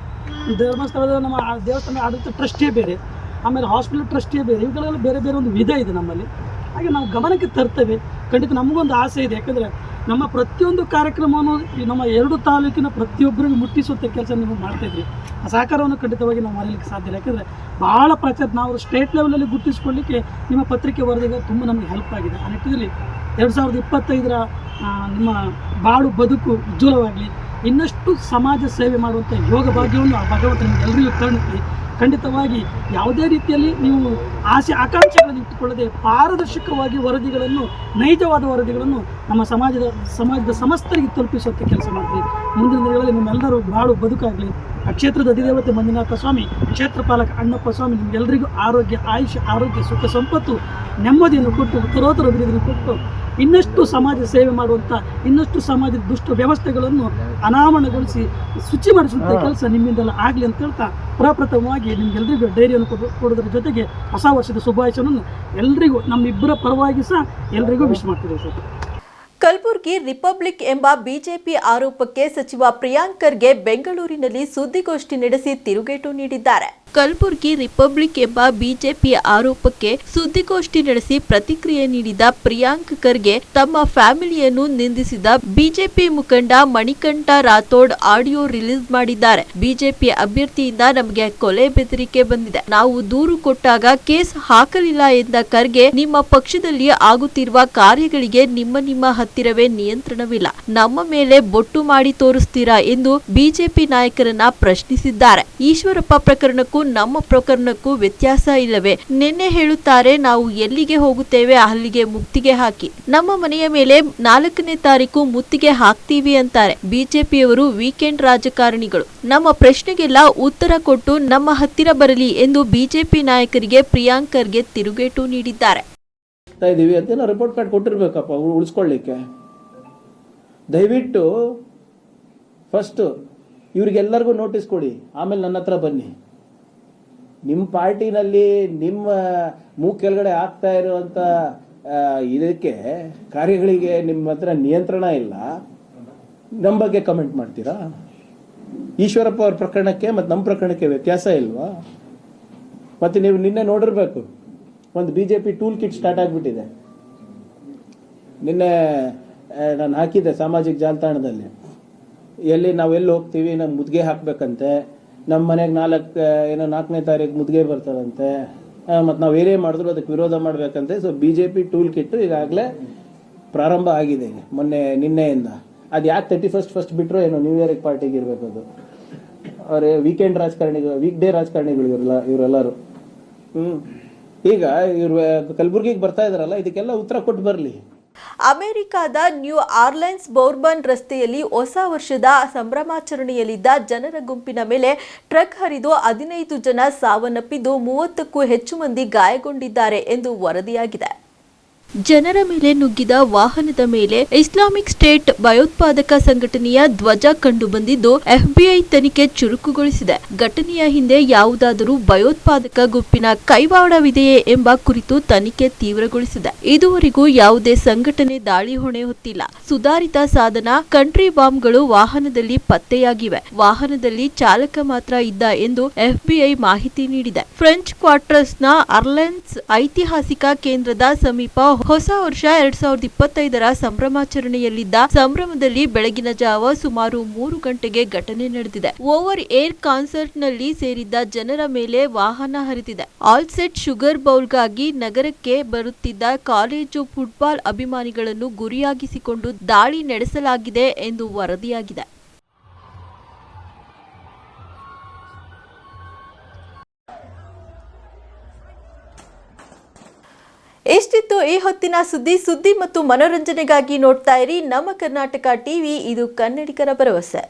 ಧರ್ಮಸ್ಥಳದ ನಮ್ಮ ದೇವಸ್ಥಾನ ಆಡಳಿತ ಟ್ರಸ್ಟಿಯೇ ಬೇರೆ, ಆಮೇಲೆ ಹಾಸ್ಪಿಟಲ್ ಟ್ರಸ್ಟಿಯೇ ಬೇರೆ, ಇವುಗಳೆಲ್ಲ ಬೇರೆ ಬೇರೆ ಒಂದು ವಿಧ ಇದೆ ನಮ್ಮಲ್ಲಿ. ಹಾಗೆ ನಾವು ಗಮನಕ್ಕೆ ತರ್ತೇವೆ. ಖಂಡಿತ ನಮಗೊಂದು ಆಸೆ ಇದೆ. ಯಾಕಂದರೆ ನಮ್ಮ ಪ್ರತಿಯೊಂದು ಕಾರ್ಯಕ್ರಮವನ್ನು ನಮ್ಮ 2 ತಾಲೂಕಿನ ಪ್ರತಿಯೊಬ್ಬರಿಗೂ ಮುಟ್ಟಿಸುವಂಥ ಕೆಲಸ ನೀವು ಮಾಡ್ತಾಯಿದ್ರಿ. ಆ ಸಹಕಾರವನ್ನು ಖಂಡಿತವಾಗಿ ನಾವು ಮರೆಯಲಿಕ್ಕೆ ಸಾಧ್ಯ ಇಲ್ಲ. ಯಾಕಂದರೆ ಭಾಳ ಪ್ರಚಾರ ನಾವು ಸ್ಟೇಟ್ ಲೆವೆಲಲ್ಲಿ ಗುರುತಿಸ್ಕೊಳ್ಳಿಕ್ಕೆ ನಿಮ್ಮ ಪತ್ರಿಕೆ ವರದಿಗಳು ತುಂಬ ನಮಗೆ ಹೆಲ್ಪ್ ಆಗಿದೆ. ಆ ನಿಟ್ಟಿನಲ್ಲಿ 2025ರ ನಿಮ್ಮ ಬಾಳು ಬದುಕು ಉಜ್ವಲವಾಗಲಿ, ಇನ್ನಷ್ಟು ಸಮಾಜ ಸೇವೆ ಮಾಡುವಂಥ ಯೋಗ ಭಾಗ್ಯವನ್ನು ಆ ಭಗವಂತ ನಿಮಗೆ ಎಲ್ಲರಿಗೂ ಕರುಣಿಸಲಿ. ಖಂಡಿತವಾಗಿ ಯಾವುದೇ ರೀತಿಯಲ್ಲಿ ನೀವು ಆಸೆ ಆಕಾಂಕ್ಷೆಗಳನ್ನು ಇಟ್ಟುಕೊಳ್ಳದೆ ಪಾರದರ್ಶಕವಾಗಿ ವರದಿಗಳನ್ನು, ನೈಜವಾದ ವರದಿಗಳನ್ನು ನಮ್ಮ ಸಮಾಜದ ಸಮಸ್ತರಿಗೆ ತಲುಪಿಸುವಂಥ ಕೆಲಸ ಮಾಡ್ತೀವಿ. ಮುಂದಿನ ದಿನಗಳಲ್ಲಿ ನಿಮ್ಮೆಲ್ಲರೂ ಬಾಳು ಬದುಕಾಗಲಿ. ಆ ಕ್ಷೇತ್ರದ ಅಧಿದೇವತೆ ಮಂಜುನಾಥ ಸ್ವಾಮಿ, ಕ್ಷೇತ್ರ ಪಾಲಕ ಅಣ್ಣಪ್ಪ ಸ್ವಾಮಿ ನಿಮಗೆಲ್ಲರಿಗೂ ಆರೋಗ್ಯ, ಆಯುಷ್ಯ, ಆರೋಗ್ಯ, ಸುಖ ಸಂಪತ್ತು, ನೆಮ್ಮದಿಯನ್ನು ಕೊಟ್ಟು, ಉತ್ತರೋತ್ತರ ಅಭಿವೃದ್ಧಿಯನ್ನು ಕೊಟ್ಟು ಇನ್ನಷ್ಟು ಸಮಾಜ ಸೇವೆ ಮಾಡುವಂಥ, ಇನ್ನಷ್ಟು ಸಮಾಜದ ದುಷ್ಟ ವ್ಯವಸ್ಥೆಗಳನ್ನು ಅನಾವರಣಗೊಳಿಸಿ ಶುಚಿ ಮಾಡಿಸುವಂಥ ಕೆಲಸ ನಿಮ್ಮಿಂದೆಲ್ಲ ಆಗಲಿ ಅಂತ ಹೇಳ್ತಾ ಪ್ರಪ್ರಥಮವಾಗಿ ನಿಮಗೆಲ್ಲರಿಗೂ ಡೈರಿಯನ್ನು ಕೊಡೋದ್ರ ಜೊತೆಗೆ ಹೊಸ ವರ್ಷದ ಶುಭಾಶಯವನ್ನು ಎಲ್ಲರಿಗೂ ನಮ್ಮಿಬ್ಬರ ಪರವಾಗಿ ಸಹ ಎಲ್ಲರಿಗೂ ವಿಶ್ ಮಾಡ್ತಿದ್ದೇವೆ ಸರ್. ಕಲಬುರಗಿ ರಿಪಬ್ಲಿಕ್ ಎಂಬ ಬಿಜೆಪಿ ಆರೋಪಕ್ಕೆ ಸಚಿವ ಪ್ರಿಯಾಂಕ್ ಖರ್ಗೆ ಬೆಂಗಳೂರಿನಲ್ಲಿ ಸುದ್ದಿಗೋಷ್ಠಿ ನಡೆಸಿ ತಿರುಗೇಟು ನೀಡಿದ್ದಾರೆ. ಕಲಬುರಗಿ ರಿಪಬ್ಲಿಕ್ ಎಂಬ ಬಿಜೆಪಿಯ ಆರೋಪಕ್ಕೆ ಸುದ್ದಿಗೋಷ್ಠಿ ನಡೆಸಿ ಪ್ರತಿಕ್ರಿಯೆ ನೀಡಿದ ಪ್ರಿಯಾಂಕ್ ಖರ್ಗೆ ತಮ್ಮ ಫ್ಯಾಮಿಲಿಯನ್ನು ನಿಂದಿಸಿದ ಬಿಜೆಪಿ ಮುಖಂಡ ಮಣಿಕಂಠ ರಾಥೋಡ್ ಆಡಿಯೋ ರಿಲೀಸ್ ಮಾಡಿದ್ದಾರೆ. ಬಿಜೆಪಿ ಅಭ್ಯರ್ಥಿಯಿಂದ ನಮಗೆ ಕೊಲೆ ಬೆದರಿಕೆ ಬಂದಿದೆ, ನಾವು ದೂರು ಕೊಟ್ಟಾಗ ಕೇಸ್ ಹಾಕಲಿಲ್ಲ ಎಂದ ಖರ್ಗೆ, ನಿಮ್ಮ ಪಕ್ಷದಲ್ಲಿ ಆಗುತ್ತಿರುವ ಕಾರ್ಯಗಳಿಗೆ ನಿಮ್ಮ ಹತ್ತಿರವೇ ನಿಯಂತ್ರಣವಿಲ್ಲ, ನಮ್ಮ ಮೇಲೆ ಬೊಟ್ಟು ಮಾಡಿ ತೋರಿಸ್ತೀರಾ ಎಂದು ಬಿಜೆಪಿ ನಾಯಕರನ್ನ ಪ್ರಶ್ನಿಸಿದ್ದಾರೆ. ಈಶ್ವರಪ್ಪ ಪ್ರಕರಣಕ್ಕೂ ನಮ್ಮ ಪ್ರಕರಣಕ್ಕೂ ವ್ಯತ್ಯಾಸ ಇಲ್ಲವೇ? ನಿನ್ನೆ ಹೇಳುತ್ತಾರೆ ನಾವು ಎಲ್ಲಿಗೆ ಹೋಗುತ್ತೇವೆ ಅಲ್ಲಿಗೆ ಮುತ್ತಿಗೆ ಹಾಕಿ, ನಮ್ಮ ಮನೆಯ ಮೇಲೆ 4ನೇ ತಾರೀಕು ಮುತ್ತಿಗೆ ಹಾಕ್ತೀವಿ ಅಂತಾರೆ. ಬಿಜೆಪಿಯವರು ವೀಕೆಂಡ್ ರಾಜಕಾರಣಿಗಳು. ನಮ್ಮ ಪ್ರಶ್ನೆಗೆಲ್ಲ ಉತ್ತರ ಕೊಟ್ಟು ನಮ್ಮ ಹತ್ತಿರ ಬರಲಿ ಎಂದು ಬಿಜೆಪಿ ನಾಯಕರಿಗೆ ಪ್ರಿಯಾಂಕ್ ಖರ್ಗೆ ತಿರುಗೇಟು ನೀಡಿದ್ದಾರೆ. ರಿಪೋರ್ಟ್ ಕಾರ್ಡ್ ಕೊಟ್ಟಿರ್ಬೇಕಪ್ಪ ಉಳಿಸ್ಕೊಳ್ಳಿಕ್ಕೆ. ದಯವಿಟ್ಟು ಫಸ್ಟ್ ಇವ್ರಿಗೆಲ್ಲರಿಗೂ ನೋಟಿಸ್ ಕೊಡಿ, ಆಮೇಲೆ ನನ್ನ ಹತ್ರ ಬನ್ನಿ. ನಿಮ್ಮ ಪಾರ್ಟಿನಲ್ಲಿ ನಿಮ್ಮ ಮೂಕ್ ಕೆಳಗಡೆ ಆಗ್ತಾ ಇರುವಂಥ ಇದಕ್ಕೆ ಕಾರ್ಯಗಳಿಗೆ ನಿಮ್ಮ ಹತ್ರ ನಿಯಂತ್ರಣ ಇಲ್ಲ, ನಮ್ಮ ಬಗ್ಗೆ ಕಮೆಂಟ್ ಮಾಡ್ತೀರಾ? ಈಶ್ವರಪ್ಪ ಅವ್ರ ಪ್ರಕರಣಕ್ಕೆ ಮತ್ತು ನಮ್ಮ ಪ್ರಕರಣಕ್ಕೆ ವ್ಯತ್ಯಾಸ ಇಲ್ವಾ? ಮತ್ತು ನೀವು ನಿನ್ನೆ ನೋಡಿರ್ಬೇಕು, ಒಂದು BJP ಟೂಲ್ ಕಿಟ್ ಸ್ಟಾರ್ಟ್ ಆಗಿಬಿಟ್ಟಿದೆ. ನಿನ್ನೆ ನಾನು ಹಾಕಿದ್ದೆ ಸಾಮಾಜಿಕ ಜಾಲತಾಣದಲ್ಲಿ, ಎಲ್ಲಿ ನಾವೆಲ್ಲಿ ಹೋಗ್ತೀವಿ ನಮ್ಗೆ ಮುದ್ಗೆ ಹಾಕಬೇಕಂತೆ, ನಮ್ಮ ಮನೆಗೆ 4ನೇ ತಾರೀಕು ಮುದ್ಗೆ ಬರ್ತಾರಂತೆ, ಮತ್ತು ನಾವು ಏನೇ ಮಾಡಿದ್ರು ಅದಕ್ಕೆ ವಿರೋಧ ಮಾಡಬೇಕಂತೆ. ಸೊ BJP ಟೂಲ್ ಕಿಟ್ಟು ಈಗಾಗಲೇ ಪ್ರಾರಂಭ ಆಗಿದೆ ನಿನ್ನೆಯಿಂದ. ಅದು ಯಾಕೆ 31st ಫಸ್ಟ್ ಬಿಟ್ಟರು ಏನೋ ನ್ಯೂ ಇಯರ್ಗೆ ಪಾರ್ಟಿಗೆ ಇರಬೇಕು. ಅದು ಅವರೇ ವೀಕೆಂಡ್ ರಾಜಕಾರಣಿಗಳು, ವೀಕ್ ಡೇ ರಾಜಕಾರಣಿಗಳು ಇವರೆಲ್ಲರೂ. ಈಗ ಇವರು ಕಲಬುರಗಿಗೆ ಬರ್ತಾ ಇದಾರಲ್ಲ, ಇದಕ್ಕೆಲ್ಲ ಉತ್ತರ ಕೊಟ್ಟು ಬರಲಿ. ಅಮೆರಿಕದ ನ್ಯೂ ಆರ್ಲೆನ್ಸ್ ಬೌರ್ಬನ್ ರಸ್ತೆಯಲ್ಲಿ ಹೊಸ ವರ್ಷದ ಸಂಭ್ರಮಾಚರಣೆಯಲ್ಲಿದ್ದ ಜನರ ಗುಂಪಿನ ಮೇಲೆ ಟ್ರಕ್ ಹರಿದು 15 ಜನ ಸಾವನ್ನಪ್ಪಿದ್ದು 30ಕ್ಕೂ ಹೆಚ್ಚು ಮಂದಿ ಗಾಯಗೊಂಡಿದ್ದಾರೆ ಎಂದು ವರದಿಯಾಗಿದೆ. ಜನರ ಮೇಲೆ ನುಗ್ಗಿದ ವಾಹನದ ಮೇಲೆ ಇಸ್ಲಾಮಿಕ್ ಸ್ಟೇಟ್ ಭಯೋತ್ಪಾದಕ ಸಂಘಟನೆಯ ಧ್ವಜ ಕಂಡುಬಂದಿದ್ದು FBI ತನಿಖೆ ಚುರುಕುಗೊಳಿಸಿದೆ. ಘಟನೆಯ ಹಿಂದೆ ಯಾವುದಾದರೂ ಭಯೋತ್ಪಾದಕ ಗುಂಪಿನ ಕೈವಾಡವಿದೆಯೇ ಎಂಬ ಕುರಿತು ತನಿಖೆ ತೀವ್ರಗೊಳಿಸಿದೆ. ಇದುವರೆಗೂ ಯಾವುದೇ ಸಂಘಟನೆ ದಾಳಿ ಹೊಣೆ ಹೊತ್ತಿಲ್ಲ. ಸುಧಾರಿತ ಸಾಧನ ಕಂಟ್ರಿ ಬಾಂಬ್ಗಳು ವಾಹನದಲ್ಲಿ ಪತ್ತೆಯಾಗಿವೆ. ವಾಹನದಲ್ಲಿ ಚಾಲಕ ಮಾತ್ರ ಇದ್ದ ಎಂದು FBI ಮಾಹಿತಿ ನೀಡಿದೆ. ಫ್ರೆಂಚ್ ಕ್ವಾರ್ಟರ್ಸ್ನ ಆರ್ಲೆನ್ಸ್ ಐತಿಹಾಸಿಕ ಕೇಂದ್ರದ ಸಮೀಪ ಹೊಸ ವರ್ಷ 2025ರ ಸಂಭ್ರಮಾಚರಣೆಯಲ್ಲಿದ್ದ ಸಂಭ್ರಮದಲ್ಲಿ ಬೆಳಗಿನ ಜಾವ ಸುಮಾರು 3 ಗಂಟೆಗೆ ಘಟನೆ ನಡೆದಿದೆ. ಓವರ್ ಏರ್ ಕಾನ್ಸರ್ಟ್ನಲ್ಲಿ ಸೇರಿದ್ದ ಜನರ ಮೇಲೆ ವಾಹನ ಹರಿದಿದೆ. ಆಲ್ಸೆಟ್ ಶುಗರ್ ಬೌಲ್ಗಾಗಿ ನಗರಕ್ಕೆ ಬರುತ್ತಿದ್ದ ಕಾಲೇಜು ಫುಟ್ಬಾಲ್ ಅಭಿಮಾನಿಗಳನ್ನು ಗುರಿಯಾಗಿಸಿಕೊಂಡು ದಾಳಿ ನಡೆಸಲಾಗಿದೆ ಎಂದು ವರದಿಯಾಗಿದೆ. ಇಷ್ಟಿತ್ತು ಈ ಹೊತ್ತಿನ ಸುದ್ದಿ ಮತ್ತು ಮನೋರಂಜನೆಗಾಗಿ ನೋಡ್ತಾ ಇರಿ ನಮ್ಮ ಕರ್ನಾಟಕ ಟಿವಿ. ಇದು ಕನ್ನಡಿಗರ ಭರವಸೆ.